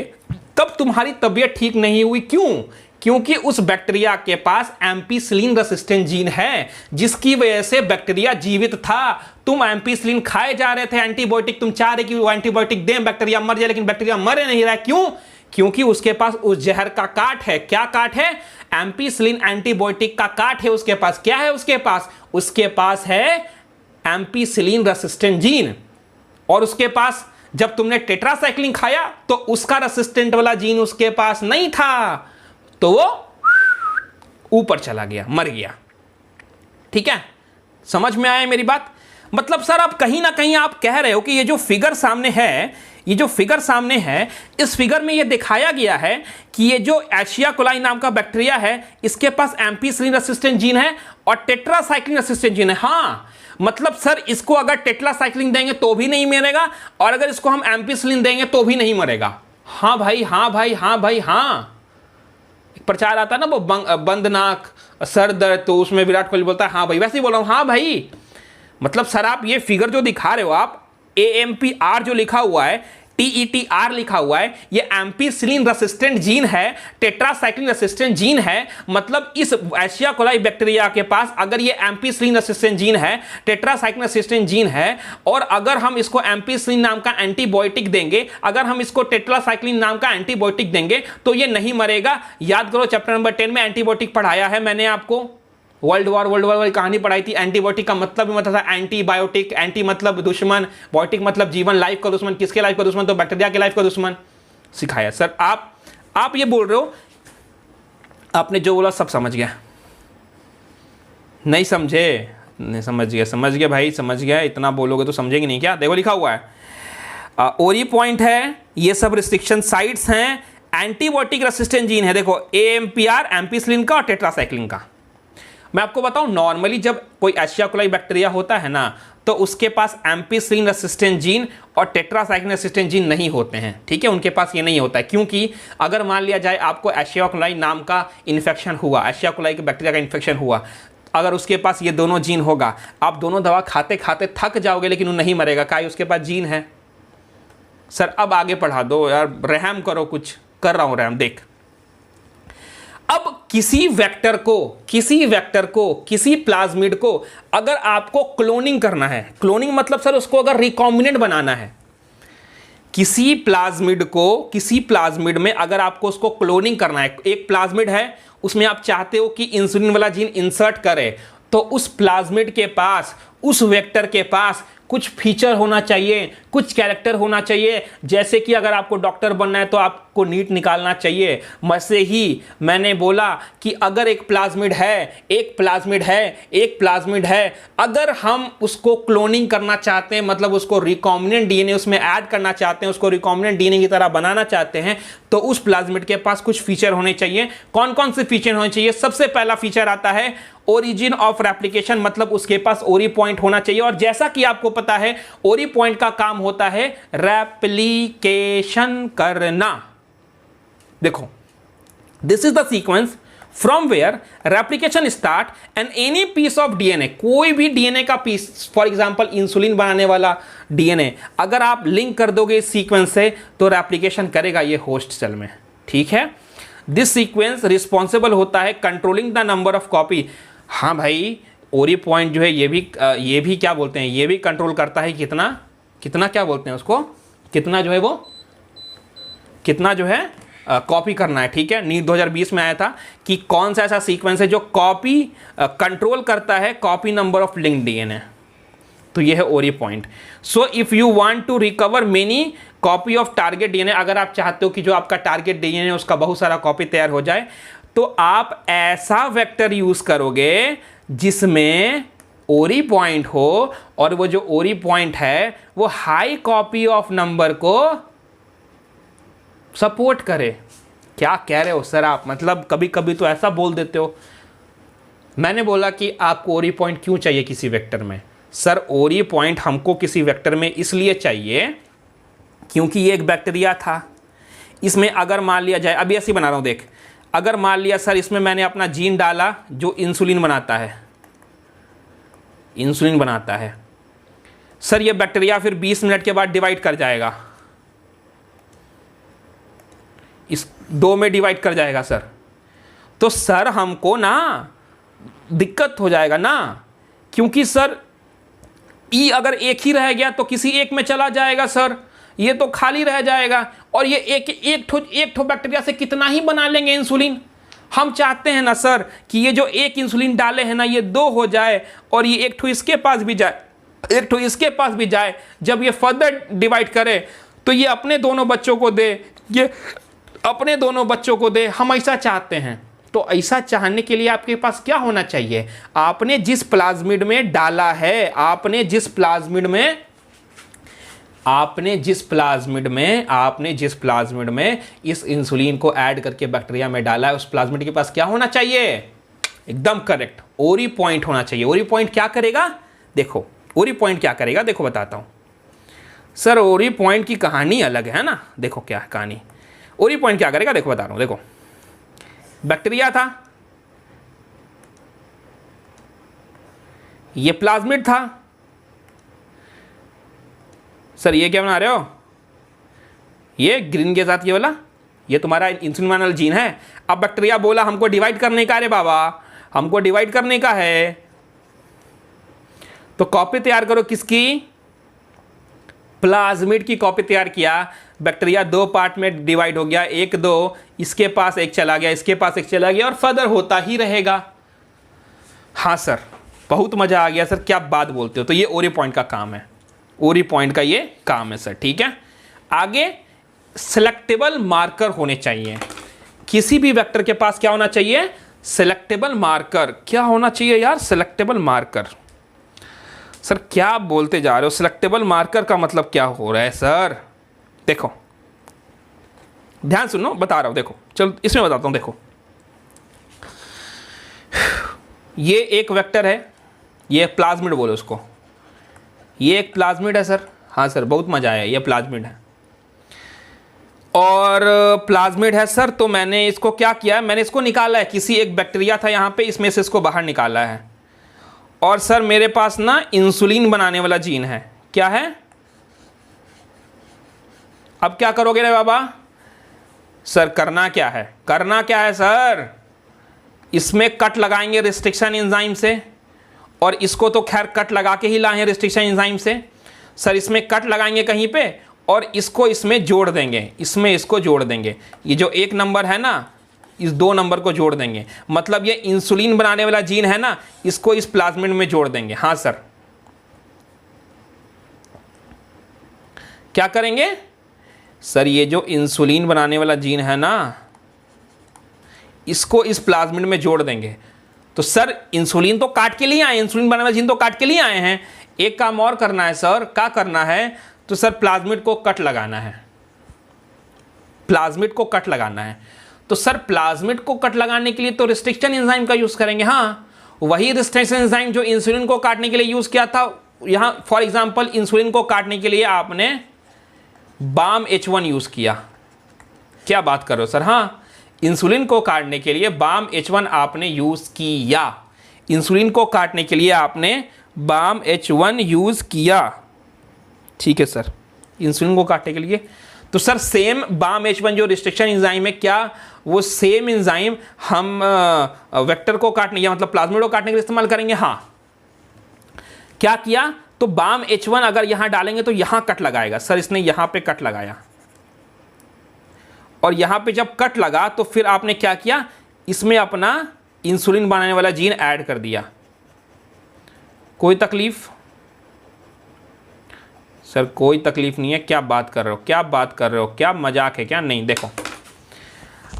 तब तुम्हारी तबीयत ठीक नहीं हुई। क्यों? क्योंकि उस बैक्टीरिया के पास एम्पिसिलिन रेसिस्टेंट जीन है, जिसकी वजह से बैक्टीरिया जीवित था। तुम एम्पिसिलिन खाए जा रहे थे एंटीबायोटिक, तुम चाह रहे कि वो एंटीबायोटिक दें, बैक्टीरिया मर जाए, लेकिन बैक्टीरिया मर नहीं रहा है। क्यों? क्योंकि उसके पास उस जहर का काट है। क्या काट है? एम्पिसिलिन एंटीबायोटिक का काट है उसके पास। क्या है उसके पास? उसके पास है एम्पिसिलिन रेसिस्टेंट जीन। और उसके पास जब तुमने टेट्रासाइक्लिन खाया तो उसका रेसिस्टेंट वाला जीन उसके पास नहीं था, तो वो ऊपर चला गया, मर गया। ठीक है, समझ में आया मेरी बात? मतलब सर आप कहीं ना कहीं आप कह रहे हो कि ये जो फिगर सामने है, इस फिगर में ये दिखाया गया है कि ये जो एशिया कोलाई नाम का बैक्टीरिया है, इसके पास एम्पिसिलिन रेसिस्टेंट जीन है और टेट्रासाइक्लिन रेसिस्टेंट जीन है। हाँ, मतलब सर इसको अगर टेट्रासाइक्लिन देंगे तो भी नहीं मरेगा, और अगर इसको हम एम्पिसिलिन देंगे तो भी नहीं मरेगा। हाँ भाई, हाँ भाई, हाँ भाई, हाँ। एक प्रचार आता है ना, वो बंद नाक सर दर्द, तो उसमें विराट कोहली बोलता है हाँ भाई, वैसे ही बोल रहा हूं हाँ भाई। मतलब सर आप ये फिगर जो दिखा रहे हो, आप AMPR जो लिखा हुआ है, TETR लिखा हुआ है, ये एम्पिसिलिन रेसिस्टेंट जीन है, टेट्रासाइक्लिन रेसिस्टेंट जीन है। मतलब इस एशिया कोलाई बैक्टीरिया के पास अगर ये एम्पिसिलिन रेसिस्टेंट जीन है, टेट्रासाइक्लिन रेसिस्टेंट जीन है, और अगर हम इसको एम्पिसिलिन नाम का एंटीबायोटिक देंगे, अगर हम इसको टेट्रासाइक्लिन नाम का एंटीबायोटिक देंगे, तो ये नहीं मरेगा। याद करो चैप्टर नंबर 10 में एंटीबायोटिक पढ़ाया है मैंने आपको, वर्ल्ड वॉर वाली कहानी पढ़ाई थी। एंटीबायोटिक का मतलब भी मतलब था एंटीबायोटिक, एंटी मतलब दुश्मन, बायोटिक मतलब जीवन, लाइफ का दुश्मन। किसके लाइफ का दुश्मन? तो बैक्टीरिया के लाइफ का दुश्मन सिखाया। सर आप ये बोल रहे हो, आपने जो बोला सब समझ गया, नहीं समझे? नहीं समझ गया भाई, समझ गया। इतना बोलोगे तो समझेंगे नहीं क्या? देखो लिखा हुआ है ओरी पॉइंट है, ये सब रिस्ट्रिक्शन साइट्स हैं, एंटीबायोटिक रेसिस्टेंट जीन है। देखो AMPR एम्पिसिलिन का और टेट्रासाइक्लिन का। मैं आपको बताऊं, नॉर्मली जब कोई एशिया कोलाई बैक्टीरिया होता है ना, तो उसके पास एम्पिसिलिन रेसिस्टेंट जीन और टेट्रासाइक्लिन रेसिस्टेंट जीन नहीं होते हैं। ठीक है, उनके पास ये नहीं होता है। क्योंकि अगर मान लिया जाए आपको एशिया कोलाई नाम का इन्फेक्शन हुआ, एशिया कोलाई के बैक्टीरिया का इन्फेक्शन हुआ, अगर उसके पास ये दोनों जीन होगा, आप दोनों दवा खाते खाते थक जाओगे, लेकिन वो नहीं मरेगा। क्या उसके पास जीन है? सर अब आगे पढ़ा दो यार, रहम करो, कुछ कर रहा हूं रहम। देख, अब किसी वेक्टर को, किसी प्लाज्मिड को अगर आपको क्लोनिंग करना है, क्लोनिंग मतलब सर उसको अगर रिकॉम्बिनेंट बनाना है, किसी प्लाज्मिड में अगर आपको उसको क्लोनिंग करना है, एक प्लाज्मिड है, उसमें आप चाहते हो कि इंसुलिन वाला जीन इंसर्ट करे, तो उस प्लाज्मिड के पास, उस वेक्टर के पास कुछ फीचर होना चाहिए, कुछ कैरेक्टर होना चाहिए। जैसे कि अगर आपको डॉक्टर बनना है तो आपको नीट निकालना चाहिए। वैसे ही मैंने बोला कि अगर एक प्लाज्मिड है, अगर हम उसको क्लोनिंग करना चाहते हैं, मतलब उसको रिकॉम्बिनेंट डीएनए उसमें ऐड करना चाहते हैं, उसको रिकॉम्बिनेंट डीएनए की तरह बनाना चाहते हैं, तो उस प्लाज्मिड के पास कुछ फीचर होने चाहिए। कौन कौन से फीचर होने चाहिए? सबसे पहला फीचर आता है ओरिजिन ऑफ रेप्लिकेशन, मतलब उसके पास ओरी पॉइंट होना चाहिए। और जैसा कि आपको पता है, ओरी पॉइंट का काम होता है रेप्लिकेशन करना। देखो, this is the sequence from where replication start and any piece of DNA, कोई भी डीएनए का पीस, फॉर एग्जांपल इंसुलिन बनाने वाला डीएनए, अगर आप लिंक कर दोगे इस सीक्वेंस से तो रेप्लिकेशन करेगा ये होस्ट सेल में। ठीक है, दिस सीक्वेंस रिस्पॉन्सिबल होता है controlling the number of copy. हाँ भाई, ओरी पॉइंट जो है ये भी क्या बोलते हैं, ये भी कंट्रोल करता है कितना क्या बोलते हैं उसको, कितना जो है वो कितना जो है कॉपी करना है। ठीक है, नीट 2020 में आया था कि कौन सा ऐसा सीक्वेंस है जो कॉपी कंट्रोल करता है copy number of linked DNA, तो ये है ori point. So if you want to recover many copy of target DNA, अगर आप चाहते हो कि जो आपका टारगेट डीएनए है उसका बहुत सारा कॉपी तैयार हो जाए, तो आप ऐसा वेक्टर यूज करोगे जिसमें ओरी पॉइंट हो, और वो जो ओरी पॉइंट है वो हाई कॉपी ऑफ नंबर को सपोर्ट करे। क्या कह रहे हो सर आप, मतलब कभी कभी तो ऐसा बोल देते हो। मैंने बोला कि आपको ओरी पॉइंट क्यों चाहिए किसी वेक्टर में। सर ओरी पॉइंट हमको किसी वेक्टर में इसलिए चाहिए क्योंकि ये एक बैक्टीरिया था, इसमें अगर मान लिया जाए, अभी ऐसे बना रहा हूं देख, अगर मान लिया सर इसमें मैंने अपना जीन डाला जो इंसुलिन बनाता है, सर ये बैक्टीरिया फिर 20 मिनट के बाद डिवाइड कर जाएगा, इस 2 में डिवाइड कर जाएगा सर, तो सर हमको ना दिक्कत हो जाएगा ना, क्योंकि सर ई अगर एक ही रह गया तो किसी एक में चला जाएगा सर, ये तो खाली रह जाएगा, और ये एक ठो बैक्टीरिया से कितना ही बना लेंगे इंसुलिन। हम चाहते हैं ना सर कि ये जो एक इंसुलिन डाले हैं ना ये 2 हो जाए, और ये एक ठो इसके पास भी जाए, एक ठो इसके पास भी जाए। जब ये फर्दर डिवाइड करे तो ये अपने दोनों बच्चों को दे, ये अपने दोनों बच्चों को दे। हम ऐसा चाहते हैं, तो ऐसा चाहने के लिए आपके पास क्या होना चाहिए, आपने जिस प्लाज्मिड में डाला है, आपने जिस प्लाज्मिड में इस इंसुलिन को ऐड करके बैक्टीरिया में डाला है, उस प्लाज्मिड के पास क्या होना चाहिए, एकदम करेक्ट, ओरी पॉइंट होना चाहिए। ओरी पॉइंट क्या करेगा, देखो ओरी पॉइंट क्या करेगा, देखो बताता हूं सर। ओरी पॉइंट की कहानी अलग है ना, देखो क्या कहानी। ओरी पॉइंट क्या करेगा, देखो बता रहा हूं, देखो बैक्टीरिया था, ये प्लाज्मिड था, सर ये क्या बना रहे हो, ये ग्रीन के साथ ये वाला, ये तुम्हारा इंसुलिन वाला जीन है। अब बैक्टीरिया बोला हमको डिवाइड करने का, अरे बाबा हमको डिवाइड करने का है, तो कॉपी तैयार करो किसकी, प्लाज्मिड की कॉपी तैयार किया। बैक्टीरिया 2 पार्ट में डिवाइड हो गया, 1 2, इसके पास एक चला गया, इसके पास एक चला गया, और फर्दर होता ही रहेगा। हाँ सर बहुत मजा आ गया सर, क्या बात बोलते हो। तो ये ओरी पॉइंट का काम है, ओरी पॉइंट का ये काम है सर। ठीक है, आगे सिलेक्टेबल मार्कर होने चाहिए किसी भी वेक्टर के पास। क्या होना चाहिए, सिलेक्टेबल मार्कर। क्या होना चाहिए यार, सिलेक्टेबल मार्कर। सर क्या बोलते जा रहे हो, सिलेक्टेबल मार्कर का मतलब क्या हो रहा है सर। देखो ध्यान सुनो, बता रहा हूं, देखो चलो इसमें बताता हूं। देखो ये एक वेक्टर है, ये प्लाज्मिड बोलो उसको, ये एक प्लाज्मिड है सर। हाँ सर बहुत मजा आया, ये प्लाज्मिड है, और प्लाज्मिड है सर। तो मैंने इसको क्या किया है, मैंने इसको निकाला है, किसी एक बैक्टीरिया था यहाँ पे, इसमें से इसको बाहर निकाला है। और सर मेरे पास ना इंसुलिन बनाने वाला जीन है, क्या है, अब क्या करोगे रे बाबा सर, करना क्या है सर, इसमें कट लगाएंगे रिस्ट्रिक्शन एंजाइम से, और इसको तो खैर कट लगा के ही लाए हैं रिस्ट्रिक्शन एंजाइम से। सर इसमें कट लगाएंगे कहीं पे, और इसको इसमें जोड़ देंगे, इसमें इसको जोड़ देंगे, ये जो 1 नंबर है ना, इस 2 नंबर को जोड़ देंगे, मतलब ये इंसुलिन बनाने वाला जीन है ना, इसको इस प्लाज्मिड में जोड़ देंगे। हाँ सर क्या करेंगे सर, ये जो इंसुलिन बनाने वाला जीन है ना, इसको इस प्लाज्मिड में जोड़ देंगे। तो सर इंसुलिन तो काट के लिए आए, इंसुलिन बनाने वाला जीन तो काट के लिए आए हैं, एक काम और करना है सर। क्या करना है, तो सर प्लाज्मिड को कट लगाना है, प्लाज्मिड को कट लगाना है। तो सर प्लाज्मिड को कट लगाने के लिए तो रिस्ट्रिक्शन एंजाइम का यूज करेंगे। हाँ वही रिस्ट्रिक्शन एंजाइम जो इंसुलिन को काटने के लिए यूज किया था। यहां फॉर एग्जांपल इंसुलिन को काटने के लिए आपने बाम H1 यूज किया। क्या बात कर रहे हो सर, हाँ इंसुलिन को काटने के लिए बाम H1 आपने यूज किया, इंसुलिन को काटने के लिए आपने बाम H1 यूज किया। ठीक है सर, इंसुलिन को काटने के लिए तो सर सेम बाम H1 जो रिस्ट्रिक्शन एंजाइम है, क्या वो सेम एंजाइम हम वेक्टर को काटने या मतलब प्लाज्मिड को काटने के लिए इस्तेमाल करेंगे। हाँ क्या किया, तो बाम H1 अगर यहां डालेंगे तो यहां कट लगाएगा सर, इसने यहां पे कट लगाया, और यहां पे जब कट लगा तो फिर आपने क्या किया, इसमें अपना इंसुलिन बनाने वाला जीन ऐड कर दिया। कोई तकलीफ सर? कोई तकलीफ नहीं है। क्या बात कर रहे हो, क्या बात कर रहे हो, क्या मजाक है क्या? नहीं, देखो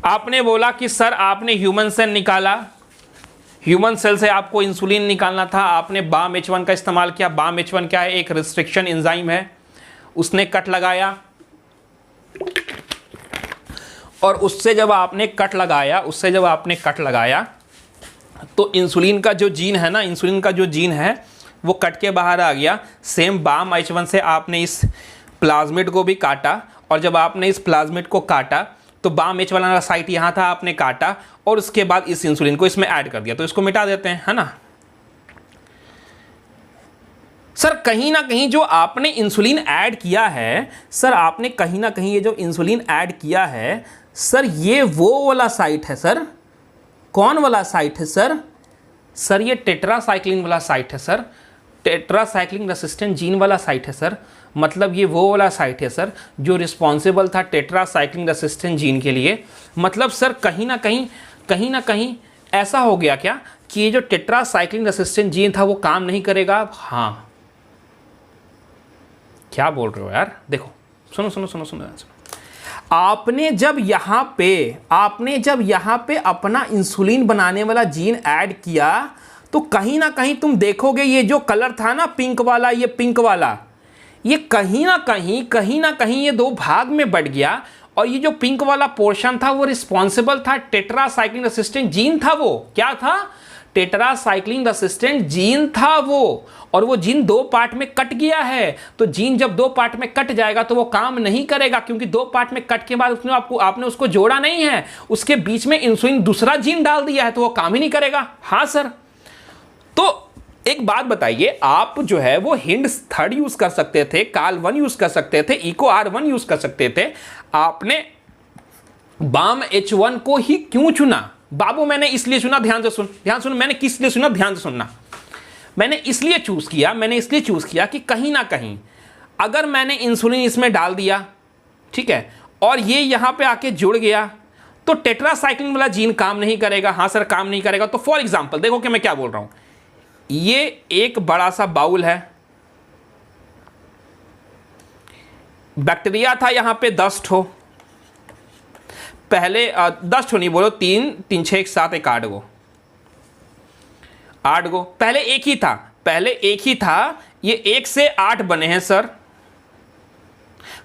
आपने बोला कि सर आपने ह्यूमन सेल निकाला, ह्यूमन सेल से आपको इंसुलिन निकालना था, आपने बाम H1 का इस्तेमाल किया। बाम H1 क्या है, एक रिस्ट्रिक्शन एंजाइम है, उसने कट लगाया, और उससे जब आपने कट लगाया तो इंसुलिन का जो जीन है ना, इंसुलिन का जो जीन है वो कट के बाहर आ गया। सेम बाम H1 से आपने इस प्लाज्मिड को भी काटा, और जब आपने इस प्लाज्मिड को काटा तो बाम H वाला साइट यहाँ था, आपने काटा, और उसके बाद इस इंसुलिन को इसमें ऐड कर दिया। तो इसको मिटा देते हैं, है ना सर? कहीं ना कहीं जो आपने इंसुलिन ऐड किया है सर, आपने कहीं ना कहीं ये जो इंसुलिन ऐड किया है सर, ये वो वाला साइट है सर। कौन वाला साइट है सर? सर ये टेट्रासाइक्लिन वाला साइट है सर, टेट्रासाइक्लिन रेसिस्टेंट जीन वाला साइट है सर। मतलब ये वो वाला साइट है सर जो रिस्पॉन्सिबल था टेट्रासाइक्लिन रेसिस्टेंट जीन के लिए। मतलब सर कहीं ना कहीं ऐसा हो गया क्या कि ये जो टेट्रासाइक्लिन रेसिस्टेंट जीन था वो काम नहीं करेगा? हाँ, क्या बोल रहे हो यार? देखो सुनो सुनो सुनो सुनो, आपने जब यहाँ पे अपना इंसुलिन बनाने वाला जीन ऐड किया तो कहीं ना कहीं तुम देखोगे ये जो कलर था ना पिंक वाला, ये पिंक वाला, ये कहीं ना कहीं ये दो भाग में बढ़ गया, और ये जो पिंक वाला पोर्शन था वो रिस्पॉन्सिबल था टेट्रासाइक्लिन रेसिस्टेंट जीन था। वो क्या था? टेट्रासाइक्लिन रेसिस्टेंट जीन था वो, और वो जीन दो पार्ट में कट गया है। तो जीन जब दो पार्ट में कट जाएगा तो वो काम नहीं करेगा, क्योंकि दो पार्ट में कट के बाद उसने आपने उसको जोड़ा नहीं है, उसके बीच में इंसुलिन दूसरा जीन डाल दिया है, तो वो काम ही नहीं करेगा। हाँ सर, तो एक बात बताइए, आप जो है वो हिंड्स थर्ड यूज कर सकते थे, काल1 यूज कर सकते थे, इको R1 यूज कर सकते थे, आपने बाम H1 को ही क्यों चुना? बाबू मैंने इसलिए चुना, ध्यान से सुन, मैंने किस लिए चुना, ध्यान से सुनना। मैंने इसलिए चूज किया कि कहीं ना कहीं अगर मैंने इंसुलिन इसमें डाल दिया, ठीक है, और ये यहां पे आके जुड़ गया, तो टेट्रासाइक्लिन वाला जीन काम नहीं करेगा। हाँ सर, काम नहीं करेगा। तो फॉर एग्जांपल देखो कि मैं क्या बोल रहा हूं, ये एक बड़ा सा बाउल है, बैक्टीरिया था यहां पे 10 ठो, पहले 10 ठो नहीं बोलो, 3 3 6 7 1 8 गो। पहले एक ही था, ये 1 से 8 बने हैं सर।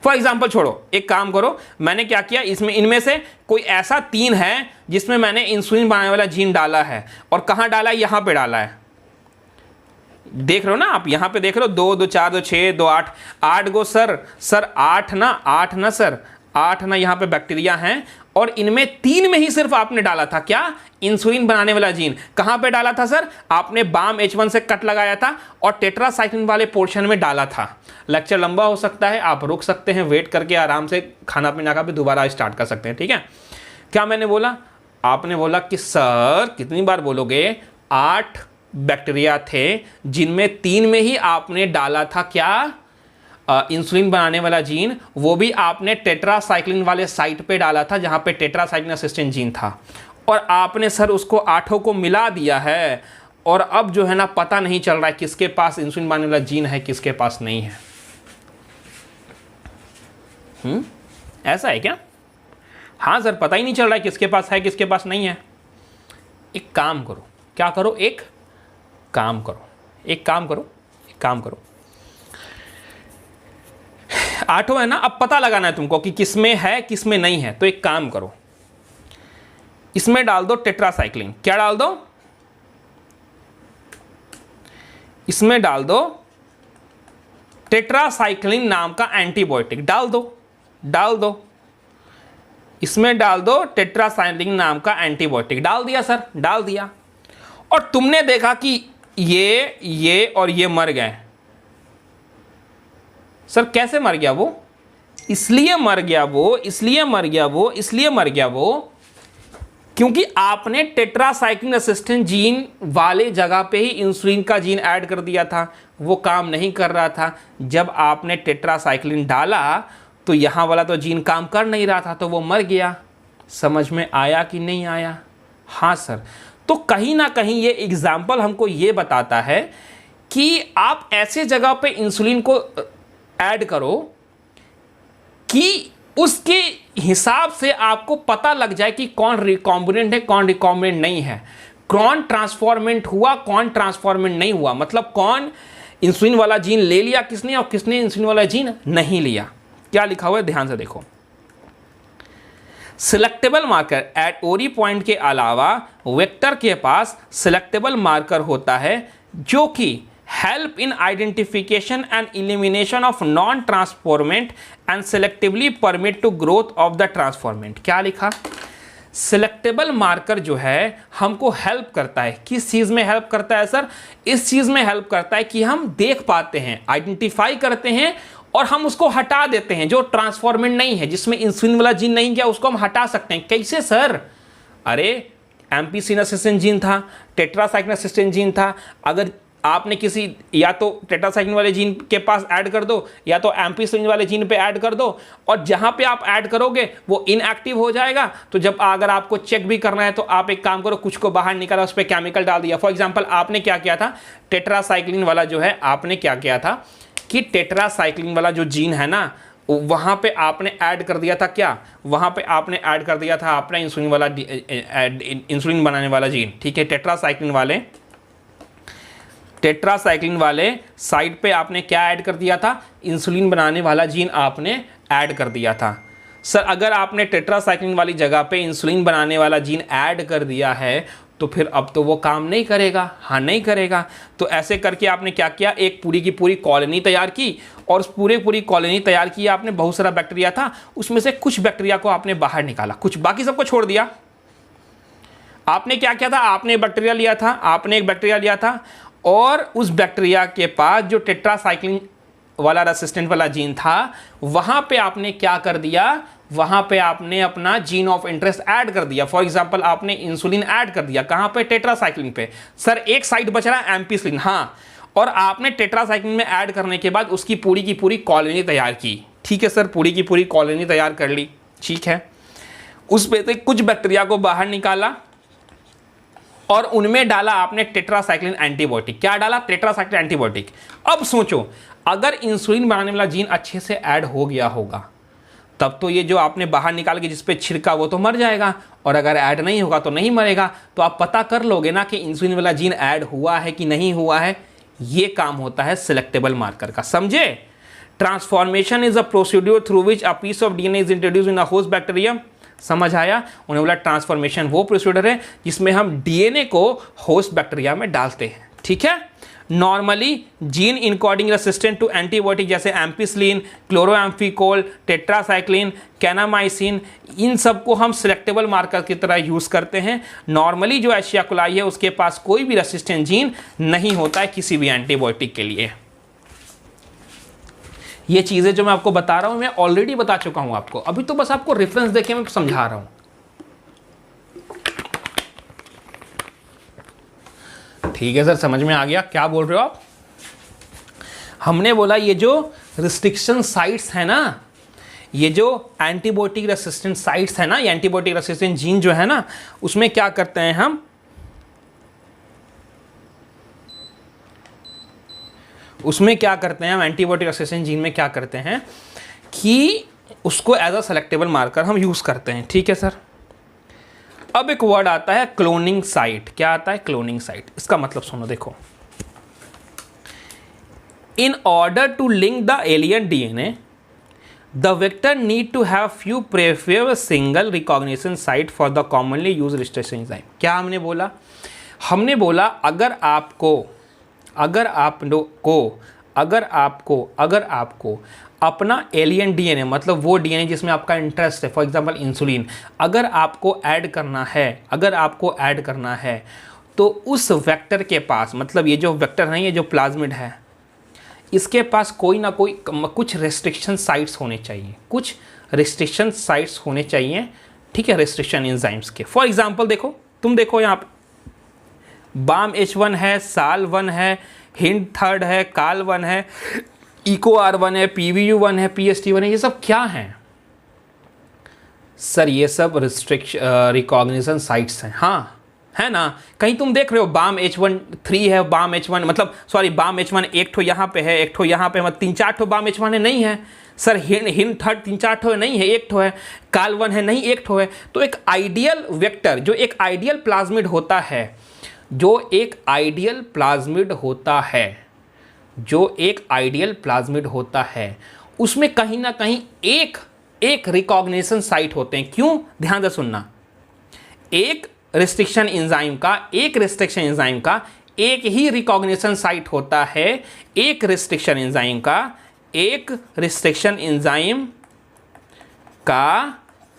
फॉर एग्जाम्पल छोड़ो, एक काम करो, मैंने क्या किया, इनमें से कोई ऐसा 3 है जिसमें मैंने इंसुलिन बनाने वाला जीन डाला है, और कहां डाला है? यहां पे डाला है। देख रहे हो ना आप, यहां पे देख रहे हो, 2 2 4 2 6 2 8 गो सर 8 ना सर, 8 ना यहाँ पे बैक्टीरिया हैं, और इनमें 3 में ही सिर्फ आपने डाला था क्या? इंसुलिन बनाने वाला जीन। कहां पे डाला था सर? आपने बाम H1 से कट लगाया था और टेट्रासाइक्लिन वाले पोर्शन में डाला था। लेक्चर लंबा हो सकता है, आप रुक सकते हैं, वेट करके आराम से खाना पीना का भी दोबारा स्टार्ट कर सकते हैं, ठीक है? क्या मैंने बोला? आपने बोला कि सर कितनी बार बोलोगे, 8 बैक्टीरिया थे जिनमें 3 में ही आपने डाला था क्या? इंसुलिन बनाने वाला जीन, वो भी आपने टेट्रासाइक्लिन वाले साइट पे डाला था जहां पे टेट्रासाइक्लिन असिस्टेंट जीन था, और आपने सर उसको 8 को मिला दिया है, और अब जो है ना पता नहीं चल रहा है किसके पास इंसुलिन बनाने वाला जीन है, किसके पास नहीं है। ऐसा है क्या? हाँ सर, पता ही नहीं चल रहा है किसके पास है किसके पास नहीं है। एक काम करो, क्या करो? एक काम करो, 8 है ना, अब पता लगाना है तुमको कि किसमें है किसमें नहीं है। तो एक काम करो, इसमें डाल दो टेट्रासाइक्लिन। क्या डाल दो? इसमें डाल दो टेट्रासाइक्लिन नाम का एंटीबायोटिक, डाल दो इसमें डाल दो टेट्रासाइक्लिन नाम का एंटीबायोटिक। डाल दिया सर, डाल दिया, और तुमने देखा कि ये और ये मर गए। सर कैसे मर गया वो? इसलिए मर गया वो क्योंकि आपने टेट्रासाइक्लिन रेसिस्टेंट जीन वाले जगह पे ही इंसुलिन का जीन ऐड कर दिया था, वो काम नहीं कर रहा था। जब आपने टेट्रासाइक्लिन डाला तो यहाँ वाला तो जीन काम कर नहीं रहा था, तो वो मर गया। समझ में आया कि नहीं आया? हाँ सर। तो कहीं ना कहीं ये एग्जाम्पल हमको ये बताता है कि आप ऐसे जगह पे इंसुलिन को ऐड करो कि उसके हिसाब से आपको पता लग जाए कि कौन रिकॉम्बिनेंट है, कौन रिकॉम्बिनेंट नहीं है, कौन ट्रांसफॉर्मेंट हुआ, कौन ट्रांसफॉर्मेंट नहीं हुआ, मतलब कौन इंसुलिन वाला जीन ले लिया किसने और किसने इंसुलिन वाला जीन नहीं लिया। क्या लिखा हुआ है, ध्यान से देखो। सिलेक्टेबल मार्कर एट ओरी पॉइंट के अलावा वेक्टर के पास सिलेक्टेबल मार्कर होता है जो कि help in identification and elimination of non transformant and selectively permit to growth of the transformant. क्या लिखा? सिलेक्टेबल मार्कर जो है हमको हेल्प करता है। किस चीज़ में हेल्प करता है सर? इस चीज़ में हेल्प करता है कि हम देख पाते हैं, आइडेंटिफाई करते हैं और हम उसको हटा देते हैं। जो ट्रांसफॉर्मेंट नहीं है, जिसमें इंसुलिन वाला जीन नहीं गया, उसको हम हटा सकते हैं। कैसे सर? अरे एम्पिसिन रेसिस्टेंट जीन था, टेट्रासाइक्लिन रेसिस्टेंट जीन था, अगर आपने किसी या तो टेट्रासाइक्लिन वाले जीन के पास ऐड कर दो या तो एम्पिसिन वाले जीन पे ऐड कर दो, और जहां पे आप ऐड करोगे वो इनएक्टिव हो जाएगा। तो जब अगर आपको चेक भी करना है तो आप एक काम करो, कुछ को बाहर निकाला, उस पर केमिकल डाल दिया। फॉर एग्जांपल आपने क्या किया था, टेट्रासाइक्लिन वाला जो है आपने क्या किया था कि टेट्रासाइक्लिन वाला जो जीन है ना, वहां पे आपने ऐड कर दिया था। क्या? वहां पे आपने ऐड कर दिया था आपने इंसुलिन वाला इंसुलिन बनाने वाला जीन। ठीक है, टेट्रासाइक्लिन वाले साइड पे आपने क्या ऐड कर दिया था? इंसुलिन बनाने वाला जीन आपने ऐड कर दिया था। सर अगर आपने टेट्रासाइक्लिन वाली जगह पे इंसुलिन बनाने वाला जीन ऐड कर दिया है तो फिर अब तो वो काम नहीं करेगा। हाँ, नहीं करेगा। तो ऐसे करके आपने क्या किया, एक पूरी की पूरी कॉलोनी तैयार की, और उस पूरी कॉलोनी तैयार की आपने, बहुत सारा बैक्टीरिया था, उसमें से कुछ बैक्टीरिया को आपने बाहर निकाला, कुछ बाकी सबको छोड़ दिया। आपने क्या किया था, आपने एक बैक्टीरिया लिया था और उस बैक्टीरिया के पास जो टेट्रासाइक्लिन वाला रेसिस्टेंट वाला जीन था, वहां पे आपने क्या कर दिया, वहां पे आपने अपना जीन ऑफ इंटरेस्ट ऐड कर दिया। फॉर एग्जांपल आपने इंसुलिन ऐड कर दिया, कहां पे? टेट्रासाइक्लिन पे। सर एक साइड बच रहा है एम्पिसिलिन, हाँ, और आपने टेट्रासाइक्लिन में ऐड करने के बाद उसकी पूरी की पूरी कॉलोनी तैयार की। ठीक है सर, पूरी की पूरी कॉलोनी तैयार कर ली। ठीक है, उस पे से कुछ बैक्टीरिया को बाहर निकाला और उनमें डाला आपने टेट्रासाइक्लिन एंटीबायोटिक। क्या डाला? Tetracycline antibiotic. अब सोचो, अगर इंसुलिन बनाने वाला जीन अच्छे से ऐड हो गया होगा तब तो ये जो आपने बाहर निकाल के जिस पे छिड़का वो तो मर जाएगा, और अगर ऐड नहीं होगा तो नहीं मरेगा। तो आप पता कर लोगे ना कि इंसुलिन वाला जीन ऐड हुआ है कि नहीं हुआ है। ये काम होता है सिलेक्टेबल मार्कर का, समझे? Transformation is a procedure through which a piece of DNA is introduced in a host bacterium. समझ आया? उन्हें बोला ट्रांसफॉर्मेशन वो प्रोसीड्यूर है जिसमें हम डीएनए को होस्ट बैक्टीरिया में डालते हैं। ठीक है, normally gene encoding resistant to antibiotic जैसे एम्पिसिलिन, क्लोरोएम्फिकोल, टेट्रासाइक्लिन, कैनामाइसिन, इन सब को हम सिलेक्टेबल मार्कर की तरह यूज करते हैं। नॉर्मली जो एशिया कोलाई है उसके पास कोई भी रेसिस्टेंट जीन नहीं होता है किसी भी एंटीबायोटिक के लिए। ये चीजें जो मैं आपको बता रहा हूं मैं ऑलरेडी बता चुका हूं आपको, अभी तो बस आपको रेफरेंस देके मैं समझा रहा हूं। ठीक है सर, समझ में आ गया क्या बोल रहे हो आप? हमने बोला ये जो रिस्ट्रिक्शन साइट्स है ना, ये जो एंटीबायोटिक रेसिस्टेंट साइट्स है ना, ये एंटीबायोटिक रेसिस्टेंट जीन जो है ना, उसमें क्या करते हैं हम, एंटीबायोटिक रेसिस्टेंट जीन में क्या करते हैं कि उसको एज अ सेलेक्टेबल मार्कर हम यूज करते हैं। ठीक है सर। अब एक वर्ड आता है क्लोनिंग साइट। क्या आता है? Cloning site. इसका मतलब सुनो, देखो, in order to link the alien DNA the vector need to have few preferable single recognition site for the commonly use restriction enzyme. क्या हमने बोला? हमने बोला अगर आपको अपना एलियन डीएनए, मतलब वो डीएनए जिसमें आपका इंटरेस्ट है, फॉर एग्जांपल इंसुलिन, अगर आपको ऐड करना है तो उस वेक्टर के पास, मतलब ये जो वेक्टर है, ये जो प्लाज्मिड है, इसके पास कोई ना कोई कुछ रेस्ट्रिक्शन साइट्स होने चाहिए, ठीक है, रेस्ट्रिक्शन एंजाइम्स के। फॉर एग्जांपल देखो, तुम देखो यहाँ पे बाम H1 है, साल 1 है, हिंड 3 है, काल 1 है, इको R1 है, PVU 1 है, PST 1 है, ये सब क्या हैं सर? ये सब रिकॉग्निशन साइट्स हैं, हाँ है ना। कहीं तुम देख रहे हो बाम H1 3 है, बाम H1 मतलब सॉरी बाम H1 एक ठो यहाँ पे है, एक ठो यहाँ पे, मतलब 3-4 ठो बाम H1 है, नहीं है सर। हिंड 3 3-4 ठो है, नहीं है, एक ठो है। काल 1 है, नहीं, एक ठो है। तो एक आइडियल वेक्टर जो एक आइडियल प्लाज्मिड होता है, जो एक आइडियल प्लाज्मिड होता है, जो एक आइडियल प्लाज्मिड होता है, उसमें कहीं ना कहीं एक रिकॉग्निशन साइट होते हैं। क्यों? ध्यान से सुनना, एक रेस्ट्रिक्शन एंजाइम का एक ही रिकॉग्निशन साइट होता है, एक रेस्ट्रिक्शन एंजाइम का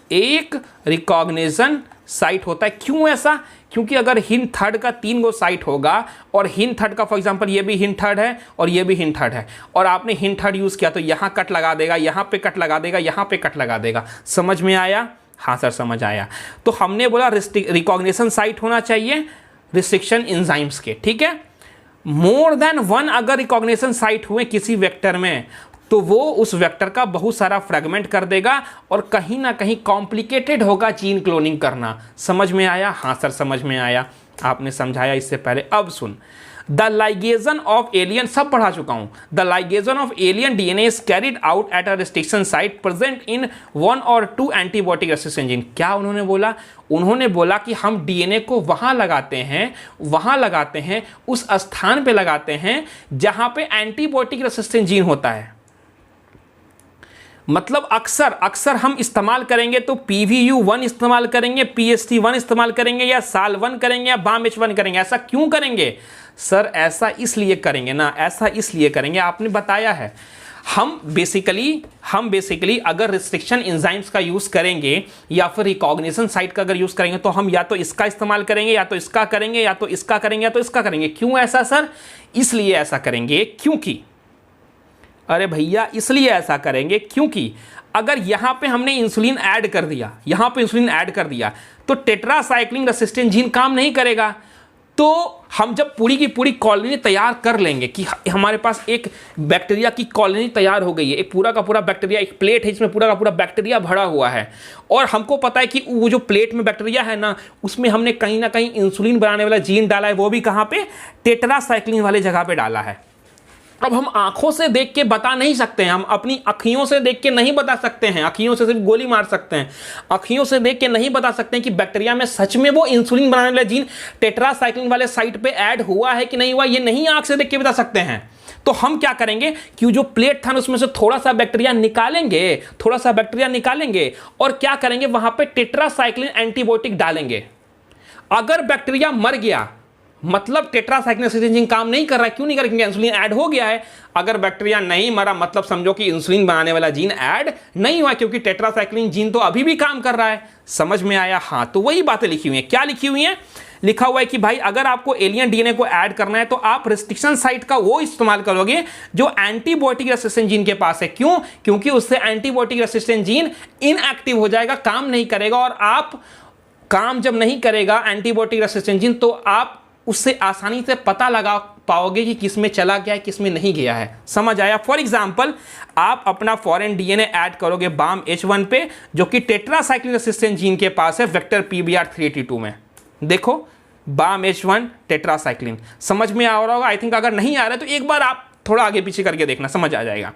एक रिकॉग्निशन साइट होता है। क्यों ऐसा? क्योंकि अगर हिंड 3 का 3 गो साइट होगा और हिंड 3 का फॉर एग्जांपल ये भी हिंड 3 है और ये भी हिंड 3 है, और आपने हिंड 3 यूज़ किया तो यहाँ कट लगा देगा, यहाँ पे कट लगा देगा, यहाँ पे कट लगा देगा। समझ में आया? हाँ सर समझ आया। तो हमने बोला रिकॉग्निशन साइट होना चाहिए रिस्ट्रिक्शन एंजाइम्स के, ठीक है। मोर देन 1 अगर रिकॉग्निशन साइट हुए किसी वेक्टर में, तो वो उस वेक्टर का बहुत सारा फ्रेगमेंट कर देगा और कहीं ना कहीं कॉम्प्लिकेटेड होगा जीन क्लोनिंग करना। समझ में आया? हाँ सर समझ में आया, आपने समझाया इससे पहले। अब सुन, द लाइगेशन ऑफ एलियन, सब पढ़ा चुका हूं। The ligation of alien DNA is carried out at a restriction site present in 1 or 2 antibiotic resistant gene. क्या उन्होंने बोला? उन्होंने बोला कि हम डीएनए को वहां लगाते हैं, उस स्थान पे लगाते हैं जहां पे एंटीबायोटिक रेसिस्टेंट जीन होता है। मतलब अक्सर हम इस्तेमाल करेंगे तो PVU1 इस्तेमाल करेंगे, PST1 इस्तेमाल करेंगे, या साल 1 करेंगे, या बाम H1 करेंगे। ऐसा क्यों करेंगे सर? ऐसा इसलिए करेंगे ना, ऐसा इसलिए करेंगे, आपने बताया है। हम बेसिकली अगर रिस्ट्रिक्शन एंजाइम्स का यूज़ करेंगे या फिर रिकॉग्निशन साइट का अगर यूज़ करेंगे तो हम या तो इसका इस्तेमाल करेंगे, या तो इसका करेंगे, या तो इसका करेंगे, या तो इसका करेंगे। क्यों ऐसा सर? इसलिए ऐसा करेंगे क्योंकि, अरे भैया इसलिए ऐसा करेंगे क्योंकि अगर यहां पे हमने इंसुलिन ऐड कर दिया, तो टेट्रासाइक्लिन रेसिस्टेंट जीन काम नहीं करेगा। तो हम जब पूरी की पूरी कॉलोनी तैयार कर लेंगे कि हमारे पास एक बैक्टीरिया की कॉलोनी तैयार हो गई है, एक पूरा का पूरा बैक्टीरिया, एक प्लेट है जिसमें पूरा का पूरा बैक्टीरिया भरा हुआ है, और हमको पता है कि वो जो प्लेट में बैक्टीरिया है ना, उसमें हमने कहीं ना कहीं इंसुलिन बनाने वाला जीन डाला है, वो भी कहाँ पे? टेट्रासाइक्लिन वाले जगह पे डाला है। अब हम आंखों से देख के बता नहीं सकते हैं, हम अपनी अखियों से देख के नहीं बता सकते हैं, अखियों से सिर्फ गोली मार सकते हैं, अखियों से देख के नहीं बता सकते हैं कि बैक्टीरिया में सच में वो इंसुलिन बनाने वाला जीन टेट्रासाइक्लिन वाले साइट पे ऐड हुआ है कि नहीं हुआ, ये नहीं आंख से देख के बता सकते हैं। तो हम क्या करेंगे कि जो प्लेट था उसमें से थोड़ा सा बैक्टीरिया निकालेंगे और क्या करेंगे, वहां पे टेट्रासाइक्लिन एंटीबायोटिक डालेंगे। अगर बैक्टीरिया मर गया मतलब टेट्रासाइक्लिन रेसिस्टेंट जीन काम नहीं कर रहा है। क्यों नहीं कर रहा? क्योंकि इंसुलिन ऐड हो गया है। अगर बैक्टीरिया नहीं मरा मतलब समझो कि इंसुलिन बनाने वाला जीन ऐड नहीं हुआ, क्योंकि टेट्रासाइक्लिन जीन तो अभी भी काम कर रहा है। समझ में आया? हाँ, तो वही बातें लिखी हुई हैं। क्या लिखी हुई हैं? लिखा हुआ है कि भाई अगर आपको एलियन डीएनए को ऐड करना है तो आप रेस्ट्रिक्शन साइट का वो इस्तेमाल करोगे जो एंटीबायोटिक रेसिस्टेंट जीन के पास है। क्यों? क्योंकि उससे एंटीबायोटिक रेसिस्टेंट जीन इनएक्टिव हो जाएगा, काम नहीं करेगा, और आप काम जब नहीं करेगा एंटीबायोटिक रेसिस्टेंट जीन तो आप उससे आसानी से पता लगा पाओगे कि किस में चला गया है, किस में नहीं गया है। समझ आया? फॉर एग्जांपल आप अपना फॉरेन डीएनए ऐड करोगे बाम H1 पे जो कि टेट्रासाइक्लिन रेसिस्टेंट जीन के पास है वेक्टर PBR382 में। देखो बाम H1 टेट्रासाइक्लिन, समझ में आ रहा होगा आई थिंक। अगर नहीं आ रहा है तो एक बार आप थोड़ा आगे पीछे करके देखना, समझ आ जाएगा।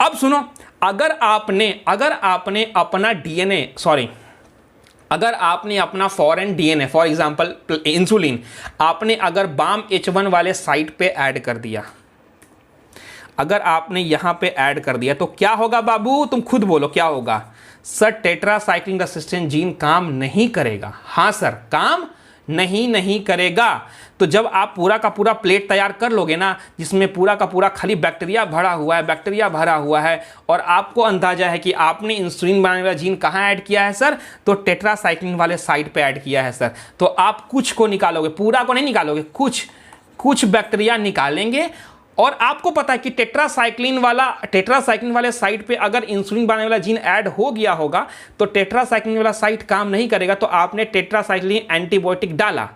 अब सुनो, अगर आपने अपना डीएनए अगर आपने अपना foreign DNA for example insulin आपने अगर बाम H1 वाले साइट पे ऐड कर दिया, अगर आपने यहां पे ऐड कर दिया तो क्या होगा बाबू? तुम खुद बोलो क्या होगा? सर टेट्रासाइक्लिन रेसिस्टेंट जीन काम नहीं करेगा। हाँ सर, काम नहीं करेगा। तो जब आप पूरा का पूरा प्लेट तैयार कर लोगे ना, जिसमें पूरा का पूरा खाली बैक्टीरिया भरा हुआ है और आपको अंदाजा है कि आपने इंसुलिन बनाने वाला जीन कहाँ ऐड किया है सर? तो टेट्रासाइक्लिन वाले साइट पे ऐड किया है सर। तो आप कुछ को निकालोगे, पूरा को नहीं निकालोगे, कुछ बैक्टीरिया निकालेंगे और आपको पता है कि टेट्रासाइक्लिन वाले साइट पे अगर इंसुलिन बनाने वाला जीन ऐड हो गया होगा तो टेट्रासाइक्लिन वाला साइट काम नहीं करेगा, तो आपने टेट्रासाइक्लिन एंटीबायोटिक डाला,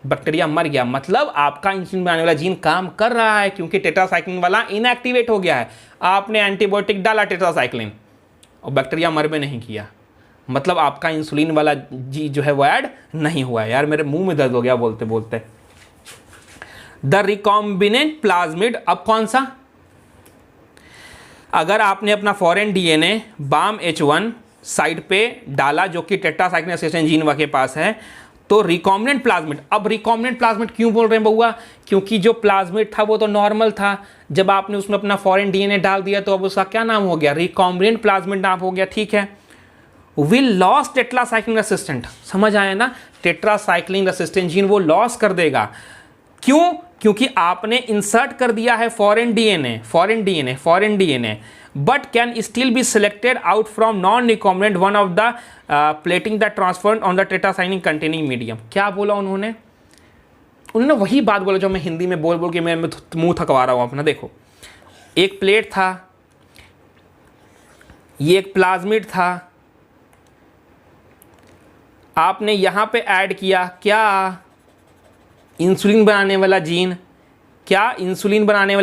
बैक्टीरिया मर गया, मतलब आपका इंसुलिन बनाने वाला जीन काम कर रहा है क्योंकि टेट्रासाइक्लिन वाला इनएक्टिवेट हो गया है। आपने एंटीबायोटिक डाला टेट्रासाइक्लिन और बैक्टीरिया मर में नहीं किया, मतलब आपका इंसुलिन वाला जी जो है वो ऐड नहीं हुआ है। यार मेरे मुंह में दर्द हो गया बोलते बोलते। द रिकॉम्बिनेंट प्लाज्मिड, अब कौन सा, अगर आपने अपना फॉरेन डीएनए BAM-H1 साइड पे डाला जो कि टेट्रासाइक्लिन रेसिस्टेंट जीन के पास है, तो रिकॉम्बिनेंट प्लाज्मिड, अब रिकॉम्बिनेंट प्लाज्मिड क्यों बोल रहे हैं बउआ, क्योंकि जो प्लाज्मिड था वो तो नॉर्मल था, जब आपने उसमें अपना फॉरेन डीएनए डाल दिया तो अब उसका क्या नाम हो गया, रिकॉम्बिनेंट प्लाज्मिड नाम हो गया, ठीक है। विल लॉस टेट्रासाइक्लिन रेसिस्टेंट, समझ आया ना, टेट्रासाइक्लिन रेसिस्टेंट जीन वो लॉस कर देगा, क्यों, क्योंकि आपने इंसर्ट कर दिया है foreign DNA, but can still be selected out from non recombinant one of the plating the transfer on the tetracycline containing medium. क्या बोला उन्होंने वही बात बोला जो मैं हिंदी में बोल बोल के मैं मुंह थकवा रहा हूं अपना। देखो, एक प्लेट था, ये एक प्लाज्मिड था, आपने यहां पे ऐड किया क्या, इंसुलिन बनाने वाला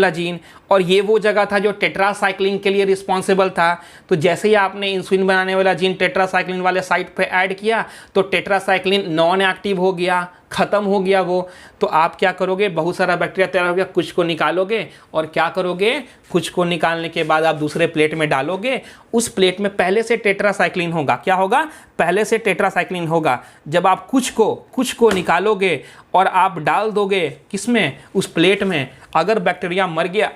जीन, और ये वो जगह था जो टेट्रासाइक्लिन के लिए रिस्पॉन्सिबल था। तो जैसे ही आपने इंसुलिन बनाने वाला जीन टेट्रासाइक्लिन वाले साइट पे ऐड किया तो टेट्रासाइक्लिन नॉन एक्टिव हो गया, ख़त्म हो गया वो। तो आप क्या करोगे, बहुत सारा बैक्टीरिया तैयार हो गया, कुछ को निकालोगे और क्या करोगे, कुछ को निकालने के बाद आप दूसरे प्लेट में डालोगे, उस प्लेट में पहले से टेट्रासाइक्लिन होगा, क्या होगा, पहले से टेट्रासाइक्लिन होगा। जब आप कुछ को निकालोगे और आप डाल दोगे किसमें, उस प्लेट में, अगर बैक्टीरिया मर गया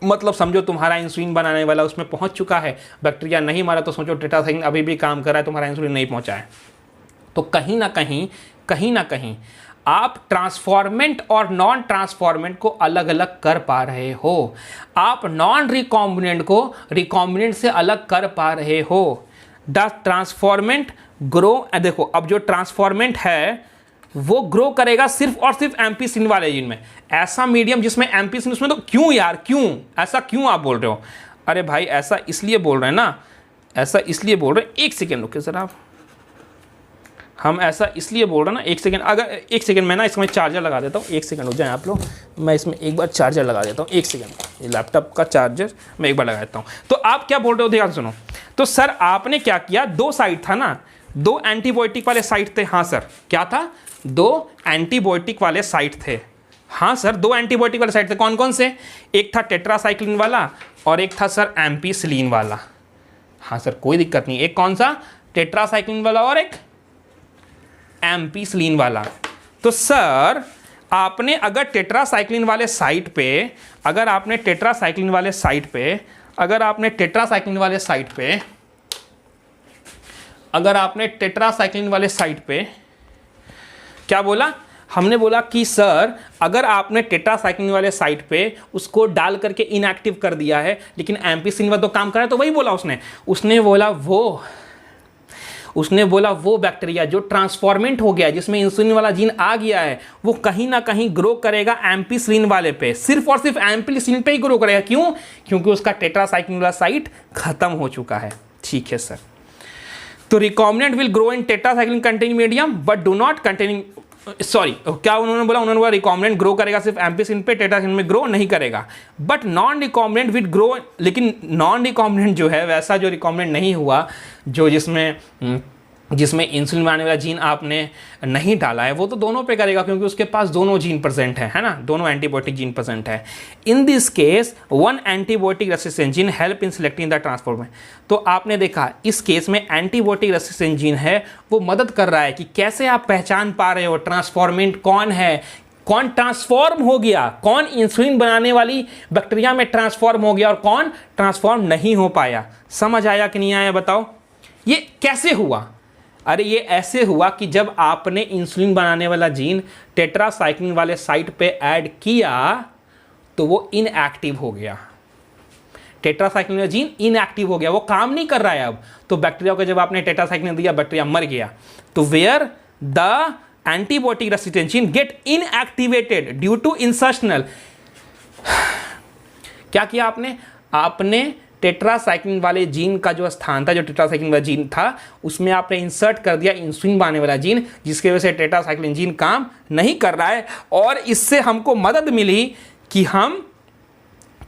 मतलब समझो तुम्हारा इंसुलिन बनाने वाला उसमें पहुंच चुका है, बैक्टीरिया नहीं मारा तो सोचो टेट्रासाइक्लिन अभी भी काम कर रहा है, तुम्हारा इंसुलिन नहीं पहुंचा है। तो कहीं ना कहीं आप ट्रांसफॉर्मेंट और नॉन ट्रांसफॉर्मेंट को अलग अलग कर पा रहे हो, आप नॉन रिकॉम्बिनेंट को रिकॉम्बिनेंट से अलग कर पा रहे हो। द ट्रांसफॉर्मेंट ग्रो, देखो अब जो ट्रांसफॉर्मेंट है वो ग्रो करेगा सिर्फ और सिर्फ एम्पीसिलिन वाले जीन में। ऐसा मीडियम जिसमें एम्पीसिलिन, उसमें तो क्यों यार, क्यों ऐसा, क्यों आप बोल रहे हो, अरे भाई ऐसा इसलिए बोल रहे हैं ना, ऐसा इसलिए बोल रहे हैं, एक सेकेंड रुके सर आप, हम ऐसा इसलिए बोल रहे हैं ना, एक सेकेंड, अगर एक सेकेंड मैं ना इसमें चार्जर लगा देता हूँ, एक सेकेंड हो जाए आप लोग, मैं इसमें एक बार चार्जर लगा देता हूँ, एक सेकेंड, ये लैपटॉप का चार्जर मैं एक बार लगा देता हूँ। तो आप क्या बोल रहे हो, ध्यान सुनो। तो सर आपने क्या किया, दो साइट था ना, दो एंटीबायोटिक वाले साइट थे, हाँ सर, क्या था, दो एंटीबायोटिक वाले साइट थे, हाँ सर, दो एंटीबायोटिक वाले साइट थे, कौन कौन से, एक था टेट्रासाइक्लिन वाला और एक था सर एम्पीसिलिन वाला, हाँ सर कोई दिक्कत नहीं, एक कौन सा, टेट्रासाइक्लिन वाला और एक एम्पीसिलिन वाला। तो सर आपने अगर टेट्रासाइक्लिन वाले साइट पे, अगर आपने टेट्रासाइक्लिन वाले साइट पे, अगर आपने टेट्रासाइक्लिन वाले साइट पे, अगर आपने टेट्रासाइक्लिन वाले साइट पे क्या बोला, हमने बोला कि सर अगर आपने टेट्रासाइक्लिन वाले साइट पे उसको डाल करके इनएक्टिव कर दिया है लेकिन एम्पीसिलिन वाला तो काम कर रहा है, तो वही बोला उसने बोला वो बैक्टीरिया जो ट्रांसफॉर्मेंट हो गया, जिसमें इंसुलिन वाला जीन आ गया है, वो कहीं ना कहीं ग्रो करेगा एम्पीसिलिन वाले पे, सिर्फ और सिर्फ एम्पीसिलिन पे ही ग्रो करेगा, क्यों, क्योंकि उसका टेट्रासाइक्लिन वाला साइट खत्म हो चुका है। ठीक है सर, तो recombinant will grow in tetracycline containing medium but do not containing, sorry क्या उन्होंने बोला रिकॉम्बिनेंट ग्रो करेगा सिर्फ एम्पीसिलिन पे, टेट्रासाइक्लिन में ग्रो नहीं करेगा, but non recombinant will grow, लेकिन नॉन रिकॉम्बिनेंट जो है वैसा जो रिकॉम्बिनेंट नहीं हुआ, जो जिसमें इंसुलिन बनाने वाला जीन आपने नहीं डाला है, वो तो दोनों पे करेगा क्योंकि उसके पास दोनों जीन प्रेजेंट है ना, दोनों एंटीबायोटिक जीन प्रेजेंट है। In this case one antibiotic resistant gene help in selecting the transformant. तो आपने देखा इस केस में एंटीबायोटिक रेसिस्टेंट जीन है, वो मदद कर रहा है कि कैसे आप पहचान पा रहे हो ट्रांसफॉर्मेंट कौन है, कौन ट्रांसफॉर्म हो गया, कौन इंसुलिन बनाने वाली बैक्टीरिया में ट्रांसफॉर्म हो गया और कौन ट्रांसफॉर्म नहीं हो पाया। समझ आया कि नहीं आया बताओ, ये कैसे हुआ, अरे ये ऐसे हुआ कि जब आपने इंसुलिन बनाने वाला जीन टेट्रासाइक्लिन वाले साइट पे ऐड किया तो वो इनएक्टिव हो गया, टेट्रासाइक्लिन वाला जीन इनएक्टिव हो गया, वो काम नहीं कर रहा है अब। तो बैक्टीरिया को जब आपने टेट्रासाइक्लिन दिया, बैक्टीरिया मर गया, तो where the antibiotic resistant gene get inactivated due to insertional, क्या किया आपने, आपने टेट्रासाइक्लिन वाले जीन का जो स्थान था, जो टेट्रासाइक्लिन वाला जीन था, उसमें आपने इंसर्ट कर दिया इंसुलिन बनाने वाला जीन, जिसकी वजह से टेट्रासाइक्लिन जीन काम नहीं कर रहा है। और इससे हमको मदद मिली कि हम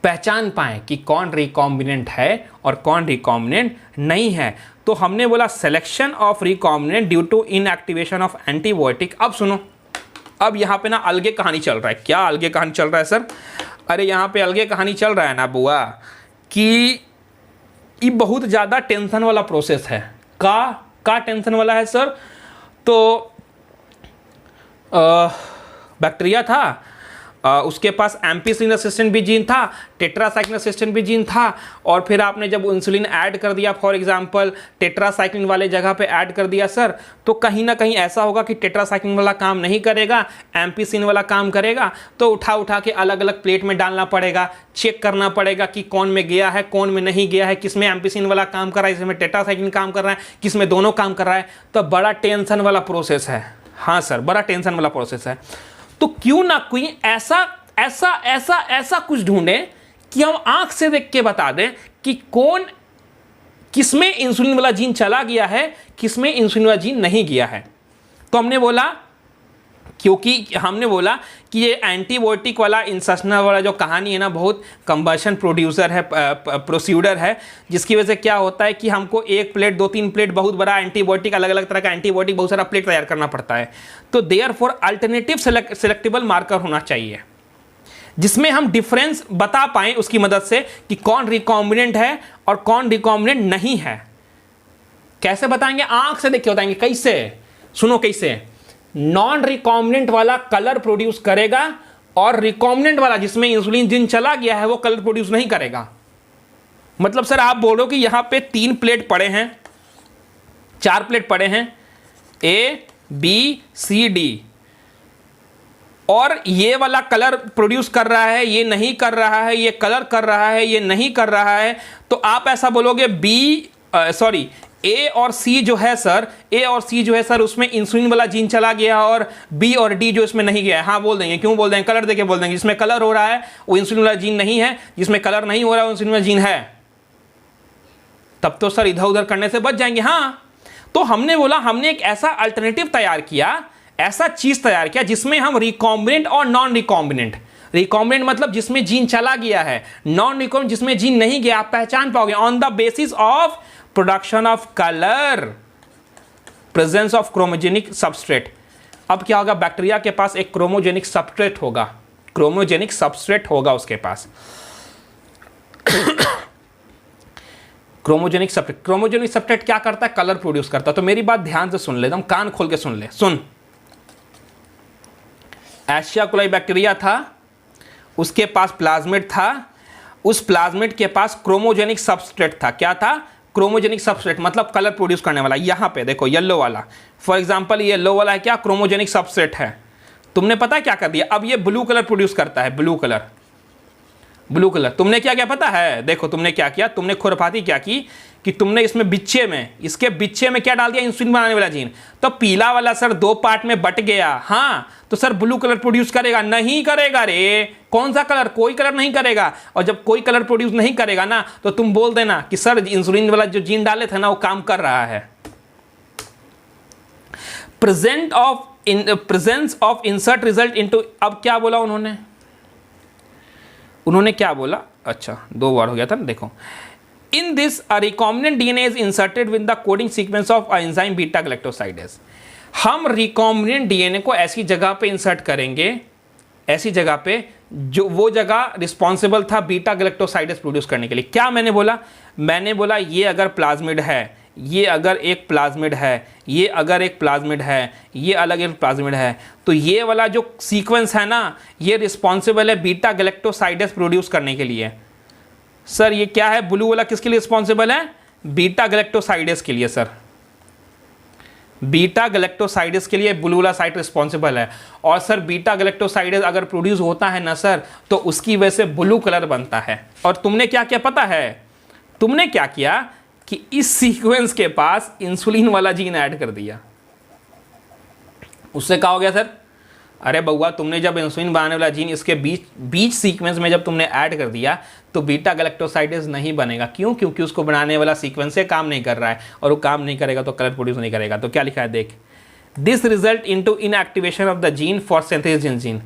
पहचान पाएं कि कौन रिकॉम्बिनेंट है और कौन रिकॉम्बिनेंट नहीं है। तो हमने बोला selection of recombinant due to inactivation of antibiotic. अब सुनो, अब यहाँ पे ना अलगे कहानी चल रहा है। क्या अलगे कहानी चल रहा है सर? अरे यहाँ पे अलगे कहानी चल रहा है ना बुआ, कि ये बहुत ज़्यादा टेंशन वाला प्रोसेस है। का टेंशन वाला है सर? तो बैक्टीरिया था, उसके पास एम्पिसिलिन असिस्टेंट भी जीन था, टेट्रासाइक्लिन असिस्टेंट भी जीन था, और फिर आपने जब इंसुलिन ऐड कर दिया, फॉर एग्जांपल टेट्रासाइक्लिन वाले जगह पे ऐड कर दिया सर, तो कहीं ना कहीं ऐसा होगा कि टेट्रासाइक्लिन वाला काम नहीं करेगा, एम्पिसिलिन वाला काम करेगा। तो उठा के अलग अलग प्लेट में डालना पड़ेगा, चेक करना पड़ेगा कि कौन में गया है, कौन में नहीं गया है, किस में एम्पिसिलिन वाला काम कर रहा है, किसमें टेट्रासाइक्लिन काम कर रहा है, किस में दोनों काम कर रहा है। तो बड़ा टेंशन वाला प्रोसेस है। हाँ सर, बड़ा टेंशन वाला प्रोसेस है। तो क्यों ना कोई ऐसा कुछ ढूंढे कि हम आंख से देख के बता दें कि कौन, किसमें इंसुलिन वाला जीन चला गया है, किसमें इंसुलिन वाला जीन नहीं गया है। तो हमने बोला, क्योंकि हमने बोला कि ये एंटीबायोटिक वाला इंसर्शनल वाला जो कहानी है ना, बहुत कंबशन प्रोड्यूसर है, प्रोसीडर है, जिसकी वजह से क्या होता है कि हमको एक प्लेट, 2-3 प्लेट बहुत बड़ा एंटीबायोटिक, अलग अलग तरह का एंटीबायोटिक, बहुत सारा प्लेट तैयार करना पड़ता है। तो देयरफॉर अल्टरनेटिव सेलेक्टेबल मार्कर होना चाहिए, जिसमें हम डिफरेंस बता पाएं उसकी मदद से कि कौन रिकॉम्बिनेंट है और कौन रिकॉम्बिनेंट नहीं है। कैसे बताएंगे? आंख से देख के बताएंगे। कैसे? सुनो कैसे। नॉन रिकॉम्बिनेंट वाला कलर प्रोड्यूस करेगा और रिकॉम्बिनेंट वाला, जिसमें इंसुलिन जीन चला गया है, वो कलर प्रोड्यूस नहीं करेगा। मतलब सर आप बोलो कि यहां पे 3 प्लेट पड़े हैं, 4 प्लेट पड़े हैं, ए बी सी डी, और ये वाला कलर प्रोड्यूस कर रहा है, ये नहीं कर रहा है, ये कलर कर रहा है, ये नहीं कर रहा है। तो आप ऐसा बोलोगे ए और सी जो है सर, ए और सी जो है सर, उसमें इंसुलिन वाला जीन चला गया और बी और डी जो इसमें नहीं गया है। हाँ बोल देंगे। क्यों बोल देंगे? कलर देके बोल देंगे। जिसमें कलर हो रहा है वो इंसुलिन वाला जीन नहीं है, जिसमें कलर नहीं हो रहा है वो इंसुलिन वाला जीन है। तब तो सर इधर उधर करने से बच जाएंगे। हाँ, तो हमने बोला, हमने एक ऐसा अल्टरनेटिव तैयार किया, ऐसा चीज तैयार किया जिसमें हम रिकॉम्बिनेंट और नॉन रिकॉम्बिनेंट, रिकॉम्बिनेंट मतलब जिसमें जीन चला गया है, नॉन रिकॉम्बिनेंट जिसमें जीन नहीं गया, आप पहचान पाओगे on the basis of production of colour, presence of chromogenic substrate. अब क्या होगा? बैक्टीरिया के पास एक क्रोमोजेनिक सबस्ट्रेट होगा, क्रोमोजेनिक सबस्ट्रेट होगा उसके पास। क्रोमोजेनिक सबस्ट्रेट क्या करता है? कलर प्रोड्यूस करता है। तो मेरी बात ध्यान से सुन ले, एकदम कान खोल के सुन ले। सुन, एशिया कोलाई बैक्टीरिया था, उसके पास प्लाज्मिड था, उस प्लाज्मिड के पास क्रोमोजेनिक सबस्ट्रेट था। क्या था? क्रोमोजेनिक सबस्ट्रेट, मतलब कलर प्रोड्यूस करने वाला। यहां पे देखो येलो वाला, फॉर एग्जांपल ये येलो वाला है, क्या? क्रोमोजेनिक सबस्ट्रेट है। तुमने पता है क्या कर दिया? अब ये ब्लू कलर प्रोड्यूस करता है, ब्लू कलर। तुमने क्या क्या पता है? देखो तुमने क्या किया, तुमने खुरपाती क्या की कि तुमने इसमें बिच्चे में, इसके बिच्चे में क्या डाल दिया? इंसुलिन बनाने वाला जीन। तो पीला वाला सर 2 पार्ट में बट गया। हाँ, तो सर ब्लू कलर प्रोड्यूस करेगा? नहीं करेगा रे। कौन सा कलर? कोई कलर नहीं करेगा। और जब कोई कलर प्रोड्यूस नहीं करेगा ना, तो तुम बोल देना कि सर इंसुलिन वाला जो जीन डाले थे ना, वो काम कर रहा है। Presence of insert result into, अब क्या बोला उन्होंने क्या बोला? अच्छा 2 बार हो गया था ना। देखो, in this a recombinant DNA is inserted with the coding sequence of enzyme beta galactosidase. हम रिकॉम्बिनेंट डीएनए को ऐसी जगह पे इंसर्ट करेंगे, ऐसी जगह पे जो वो जगह रिस्पॉन्सिबल था बीटा गैलेक्टोसाइडेज प्रोड्यूस करने के लिए। क्या मैंने बोला ये अगर प्लाज्मिड है, ये अगर एक प्लाज्मिड है, ये अगर एक प्लाज्मिड है, ये अलग एक प्लाज्मिड है, तो ये वाला जो सीक्वेंस है ना, ये रिस्पॉन्सिबल है बीटा गैलेक्टोसाइडेज प्रोड्यूस करने के लिए। सर ये क्या है? ब्लू वाला किसके लिए रिस्पॉन्सिबल है? बीटा गैलेक्टोसाइडेज के लिए। सर बीटा गैलेक्टोसाइडेज के लिए ब्लू वाला साइट रिस्पॉन्सिबल है। और सर बीटा गैलेक्टोसाइडेज अगर प्रोड्यूस होता है ना सर, तो उसकी वजह से ब्लू कलर बनता है। और तुमने क्या किया पता है? तुमने क्या किया कि इस सीक्वेंस के पास इंसुलिन वाला जीन ऐड कर दिया। उससे क्या हो गया सर? अरे बउआ, तुमने जब इंसुलिन बनाने वाला जीन इसके बीच सीक्वेंस में जब तुमने ऐड कर दिया तो बीटा गैलेक्टोसाइडेज नहीं बनेगा। क्यों? क्योंकि उसको बनाने वाला सीक्वेंस से काम नहीं कर रहा है, और वो काम नहीं करेगा तो कलर प्रोड्यूस नहीं करेगा। तो क्या लिखा है देख, this result into inactivation of the gene for synthesis gene.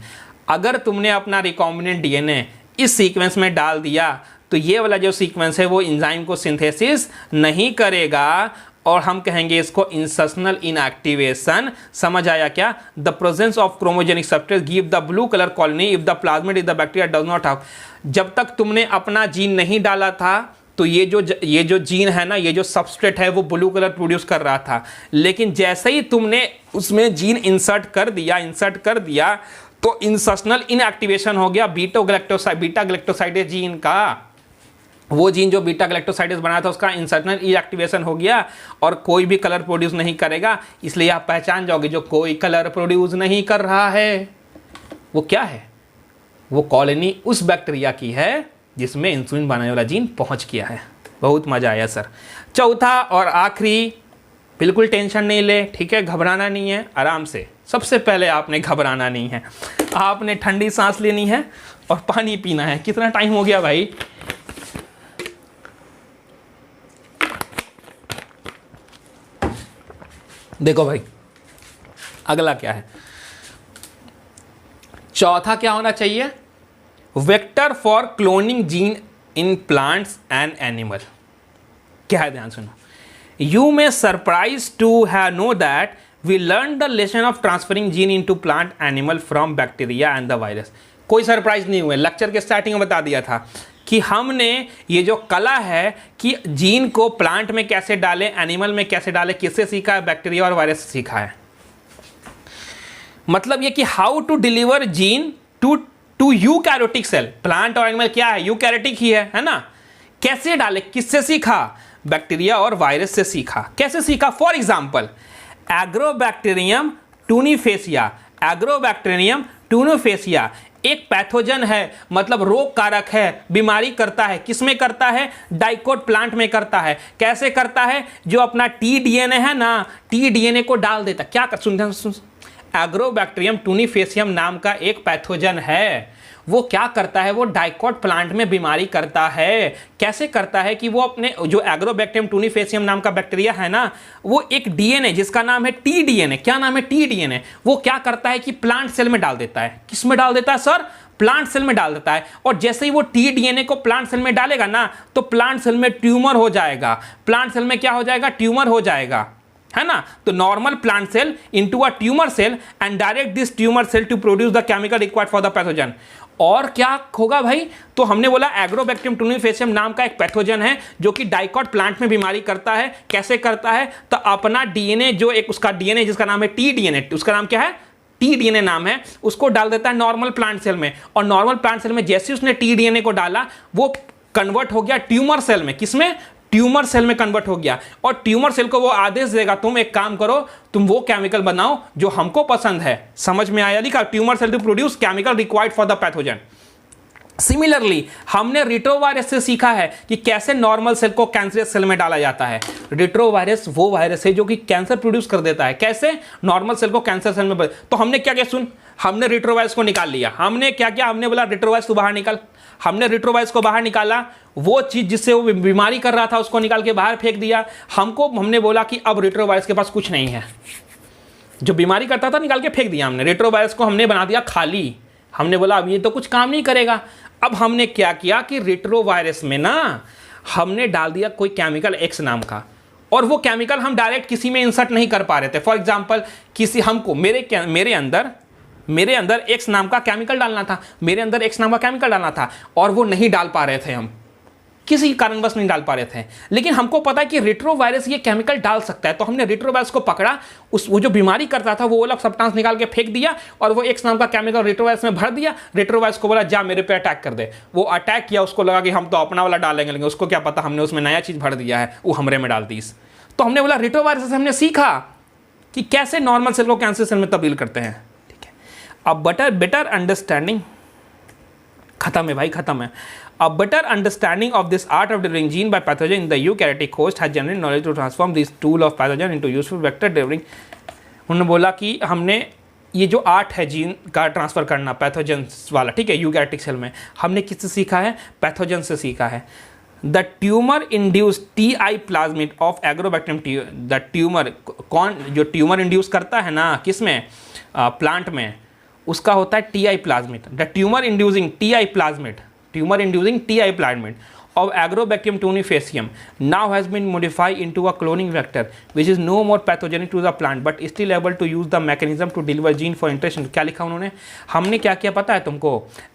अगर तुमने अपना रिकॉम्बिनेंट डीएनए इस सीक्वेंस में डाल दिया तो ये वाला जो सीक्वेंस है वो एंजाइम को सिंथेसिस नहीं करेगा, और हम कहेंगे इसको इंसर्शनल इनएक्टिवेशन। समझ आया क्या? The presence of chromogenic substrate give the blue colour colony if the plasmid is the bacteria does not have. जब तक तुमने अपना जीन नहीं डाला था तो ये जो जीन है ना, ये जो सबस्ट्रेट है वो ब्लू कलर प्रोड्यूस कर रहा था, लेकिन जैसे ही तुमने उसमें जीन इंसर्ट कर दिया तो इंसर्शनल इनएक्टिवेशन हो गया बीटा गैलेक्टोसाइडेज जीन का। वो जीन जो बीटा गैलेक्टोसाइडेज बनाया था उसका इंसर्शनल इनएक्टिवेशन हो गया और कोई भी कलर प्रोड्यूस नहीं करेगा। इसलिए आप पहचान जाओगे जो कोई कलर प्रोड्यूस नहीं कर रहा है वो क्या है? वो कॉलोनी उस बैक्टीरिया की है जिसमें इंसुलिन बनाने वाला जीन पहुंच गया है। बहुत मजा आया सर। चौथा और आखिरी, बिल्कुल टेंशन नहीं ले, ठीक है, घबराना नहीं है, आराम से। सबसे पहले आपने घबराना नहीं है, आपने ठंडी सांस लेनी है और पानी पीना है। कितना टाइम हो गया भाई? देखो भाई, अगला क्या है? चौथा क्या होना चाहिए? Vector for cloning gene in plants and animal. क्या है? ध्यान सुनो। You may surprise to have know that we learn the lesson of transferring gene into plant animal from bacteria and the virus. कोई सरप्राइज नहीं हुआ, lecture के starting में बता दिया था कि हमने ये जो कला है कि जीन को प्लांट में कैसे डालें, एनिमल में कैसे डालें, किससे सीखा है? बैक्टीरिया और वायरस से सीखा है। मतलब ये कि how to deliver gene to eukaryotic cell. Plant और एनिमल क्या है? यूकैरियोटिक ही है ना? कैसे डाले, किससे सीखा? बैक्टीरिया और वायरस से सीखा। कैसे सीखा? फॉर एग्जाम्पल एग्रोबैक्टीरियम टूनिफेसिया एक पैथोजन है, मतलब रोग कारक है, बीमारी करता है। किसमें करता है? डाइकोट प्लांट में करता है। कैसे करता है? जो अपना टीडीएनए है ना, टीडीएनए को डाल देता। क्या कर, सुन एग्रोबैक्टीरियम टूनिफेसियम नाम का एक पैथोजन है, वो क्या करता है? वो डाइकोट प्लांट में बीमारी करता है। कैसे करता है? कि वो अपने जो एग्रोबैक्टीरियम टूनिफेसियम नाम का बैक्टीरिया है ना, वो एक डीएनए जिसका नाम है टीडीएनए। क्या नाम है? टीडीएनए। वो क्या करता है कि प्लांट सेल में डाल देता है। किस में डाल देता है सर? प्लांट सेल में डाल देता है। और जैसे ही वो टीडीएनए को प्लांट सेल में डालेगा ना, तो प्लांट सेल में ट्यूमर हो जाएगा। प्लांट सेल में क्या हो जाएगा? ट्यूमर हो जाएगा, है ना? तो normal plant cell into a tumour cell and direct this tumour cell to produce the chemical required for the pathogen. और क्या होगा भाई? तो हमने बोला एग्रोबैक्टीरियम टूनिफेसियम नाम का एक पैथोजन है जो कि डाइकोट प्लांट में बीमारी करता है। कैसे करता है? तो अपना डीएनए, जो एक उसका डीएनए जिसका नाम है टीडीएनए, उसका नाम क्या है? टीडीएनए नाम है, उसको डाल देता है नॉर्मल प्लांट सेल में। और नॉर्मल प्लांट सेल में जैसे उसने टीडीएनए को डाला, वो कन्वर्ट हो गया ट्यूमर सेल में। किसमें? ट्यूमर सेल में कन्वर्ट हो गया। और ट्यूमर सेल को वो आदेश देगा, तुम एक काम करो, तुम वो केमिकल बनाओ जो हमको पसंद है। समझ में आया? लिखा tumour cell to produce chemical required for the pathogen. Similarly हमने रिट्रोवायरस से सीखा है कि कैसे नॉर्मल सेल को कैंसरस सेल में डाला जाता है। रिट्रोवायरस वो वायरस है जो कि कैंसर प्रोड्यूस कर देता है। कैसे? नॉर्मल सेल को कैंसर सेल में। तो हमने क्या किया? सुन, हमने रिट्रोवायरस को निकाल लिया। हमने क्या किया? हमने बोला रिट्रोवायरस को बाहर निकाल। हमने रिट्रोवायरस को बाहर निकाला, वो चीज जिससे वो बीमारी कर रहा था उसको निकाल के बाहर फेंक दिया। हमने बोला कि अब रिट्रोवायरस के पास कुछ नहीं है, जो बीमारी करता था निकाल के फेंक दिया हमने। रिट्रोवायरस को हमने बना दिया खाली। हमने बोला अब ये तो कुछ काम नहीं करेगा। अब हमने क्या किया कि रिट्रोवायरस में ना हमने डाल दिया कोई केमिकल एक्स नाम का, और वो केमिकल हम डायरेक्ट किसी में इंसर्ट नहीं कर पा रहे थे। फॉर एग्जांपल किसी हमको मेरे अंदर एक्स नाम का केमिकल डालना था, और वो नहीं डाल पा रहे थे, हम किसी कारणवश नहीं डाल पा रहे थे। लेकिन हमको पता है कि रिट्रोवायरस ये केमिकल डाल सकता है, तो हमने रिट्रोवायरस को पकड़ा, वो जो बीमारी करता था वो अलग सब्सटेंस निकाल के फेंक दिया, और वो एक्स नाम का केमिकल रिट्रोवायरस में भर दिया। रिट्रोवायरस को बोला जा मेरे पे अटैक कर दे। वो अटैक किया, उसको लगा कि हम तो अपना वाला डालेंगे, लेकिन उसको क्या पता हमने उसमें नया चीज भर दिया है, वो हमरे में डाल दी। तो हमने बोला रिट्रोवायरस से हमने सीखा कि कैसे नॉर्मल सेल को कैंसर सेल में तब्दील करते हैं। ठीक है, अब बेटर अंडरस्टैंडिंग खत्म है भाई, खत्म है। A better understanding of this art of delivering gene by pathogen in the eukaryotic host has generated knowledge to transform this tool of pathogen into useful vector delivering। उन्होंने बोला कि हमने ये जो आर्ट है जीन का ट्रांसफ़र करना pathogens वाला, ठीक है, यूकैरियोटिक सेल में, हमने किससे सीखा है? पैथोजन से सीखा है। The tumour induce T I plasmid of agrobacterium, the tumour, कौन जो ट्यूमर इंड्यूस करता है ना, किस में? प्लांट में, उसका होता है T I plasmid. The tumour inducing T I plasmid, tumour inducing T I plasmid of Agrobacterium tunifacium now has been modified into a cloning vector which is no more pathogenic to the plant but still able to use the mechanism to deliver gene for interaction। क्या लिखा उन्होंने? हमने क्या किया पता है तुमको?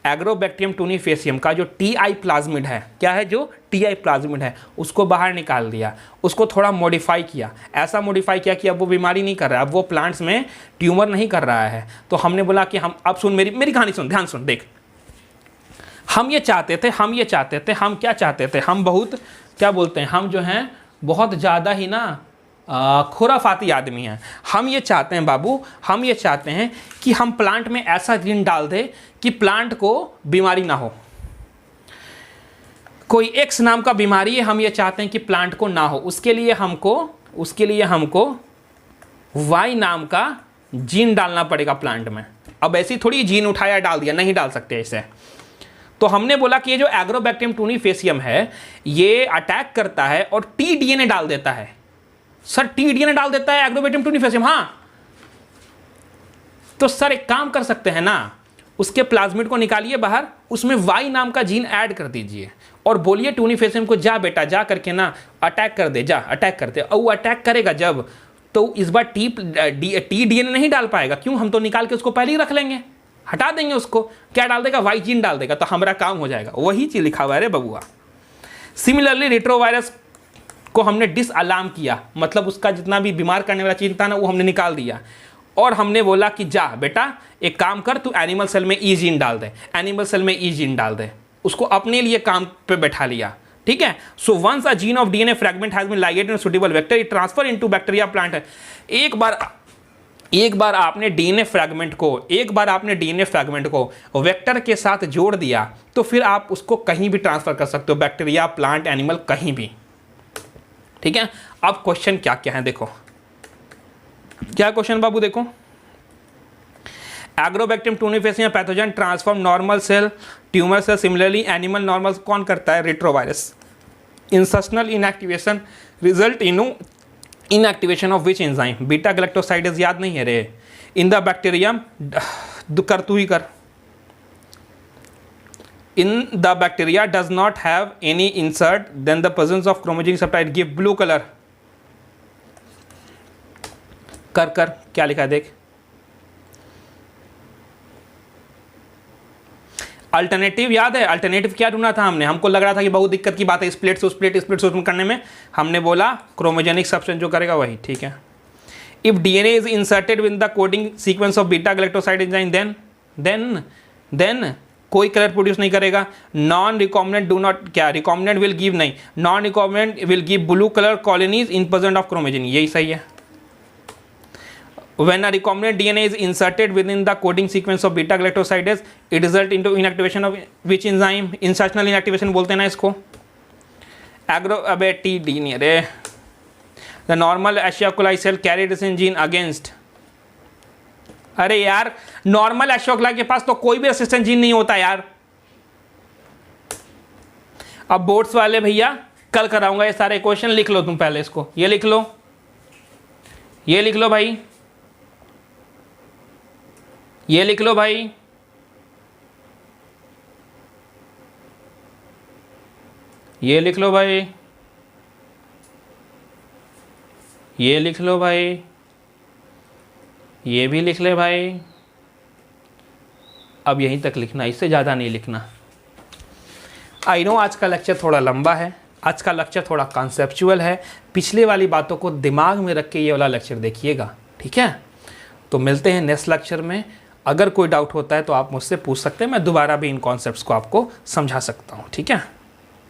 Agrobacterium tunifacium का जो TI प्लाज्मिड है, क्या है जो TI प्लाज्मिड है, उसको बाहर निकाल दिया, उसको थोड़ा मॉडिफाई किया, ऐसा मॉडिफाई किया कि अब वो बीमारी नहीं कर रहा है, अब वो प्लांट्स में ट्यूमर नहीं कर रहा है। तो हमने बोला कि हम, अब सुन मेरी कहानी सुन, ध्यान सुन, देख, हम ये चाहते थे, हम क्या चाहते थे, हम बहुत, क्या बोलते हैं, हम जो हैं बहुत ज़्यादा ही ना खुराफाती आदमी हैं। हम ये चाहते हैं बाबू, हम ये चाहते हैं कि हम प्लांट में ऐसा जीन डाल दें कि प्लांट को बीमारी ना हो। कोई एक्स नाम का बीमारी है, हम ये चाहते हैं कि प्लांट को ना हो, उसके लिए हमको वाई नाम का जीन डालना पड़ेगा प्लांट में। अब ऐसी थोड़ी जीन उठाया डाल दिया, नहीं डाल सकते ऐसे। तो हमने बोला कि ये जो एग्रोबैक्टीरियम टूनिफेसियम है ये अटैक करता है और टी डीएनए डाल देता है। सर टी डीएनए डाल देता है एग्रोबैक्टीरियम टूनिफेसियम? हाँ, तो सर एक काम कर सकते हैं ना, उसके प्लाज्मिड को निकालिए बाहर, उसमें वाई नाम का जीन ऐड कर दीजिए और बोलिए टूनिफेसियम को जा बेटा, जा करके ना अटैक कर दे, जा अटैक कर दे। और वो अटैक करेगा जब, तो इस बार टी डीएनए नहीं डाल पाएगा। क्यों? हम तो निकाल के उसको पहले ही रख लेंगे, हटा देंगे उसको। क्या डाल देगा? वाई जीन डाल देगा, तो हमारा काम हो जाएगा। वही चीज लिखा हुआ है रे बबुआ। सिमिलरली रेट्रोवायरस को हमने डिसअलार्म किया, मतलब उसका जितना भी बीमार करने वाला चीज था ना वो हमने निकाल दिया और हमने बोला कि जा बेटा एक काम कर, तू एनिमल सेल में ई जीन डाल दे, एनिमल सेल में ई जीन डाल दे, उसको अपने लिए काम पे बैठा लिया। ठीक है। So once a gene of DNA fragment has been ligated in suitable vector it transfer into bacteria plant. एक बार आपने डीएनए फ्रैगमेंट को वेक्टर के साथ जोड़ दिया तो फिर आप उसको कहीं भी ट्रांसफर कर सकते हो, बैक्टीरिया, प्लांट, एनिमल, कहीं भी। ठीक है। अब क्वेश्चन क्या क्या है देखो, क्या क्वेश्चन बाबू देखो। Agrobacterium tumefaciens pathogen transform normal cell tumour cell, similarly animal normal कौन करता है? Retrovirus. Insertional inactivation result inactivation of which enzyme? Beta galactosidase याद नहीं है रे। इन द बैक्टीरियम कर तू ही कर। In the bacteria does not have any insert then the presence of chromogenic peptide give blue colour. कर क्या लिखा है देख। अल्टरनेटिव याद है? अल्टरनेटिव क्या ढूंढना था हमने? हमको लग रहा था कि बहुत दिक्कत की बात है स्प्लिट से उसमें करने में। हमने बोला क्रोमोजेनिक सब्सटेंस जो करेगा वही। ठीक है। If DNA is inserted with the coding sequence of beta galactoside enzyme then कोई कलर प्रोड्यूस नहीं करेगा। नॉन रिकॉम्बिनेंट डू नॉट, क्या रिकॉम्बिनेंट विल गिव, नहीं, non recombinant will give blue colour colonies in presence of chromogen, यही सही है। When a recombinant DNA is inserted within the coding sequence of beta galactosidase, it results into inactivation of which enzyme? Insertional inactivation बोलते हैं ना इसको। अबे TD नहीं रे। The normal Escherichia coli cell carry resistant gene against। अरे यार normal Escherichia coli के पास तो कोई भी रेसिस्टेंट जीन नहीं होता यार। अब बोर्ड्स वाले भैया कल कराऊंगा ये सारे क्वेश्चन, लिख लो तुम पहले इसको, ये लिख लो, ये लिख लो भाई, ये लिख लो भाई, ये लिख लो भाई, ये लिख लो भाई, ये भी लिख ले भाई। अब यहीं तक लिखना, इससे ज़्यादा नहीं लिखना। आई नो आज का लेक्चर थोड़ा लंबा है, आज का लेक्चर थोड़ा कॉन्सेप्चुअल है। पिछले वाली बातों को दिमाग में रख के ये वाला लेक्चर देखिएगा। ठीक है। तो मिलते हैं नेक्स्ट लेक्चर में। अगर कोई डाउट होता है तो आप मुझसे पूछ सकते हैं, मैं दोबारा भी इन कॉन्सेप्ट्स को आपको समझा सकता हूँ। ठीक है।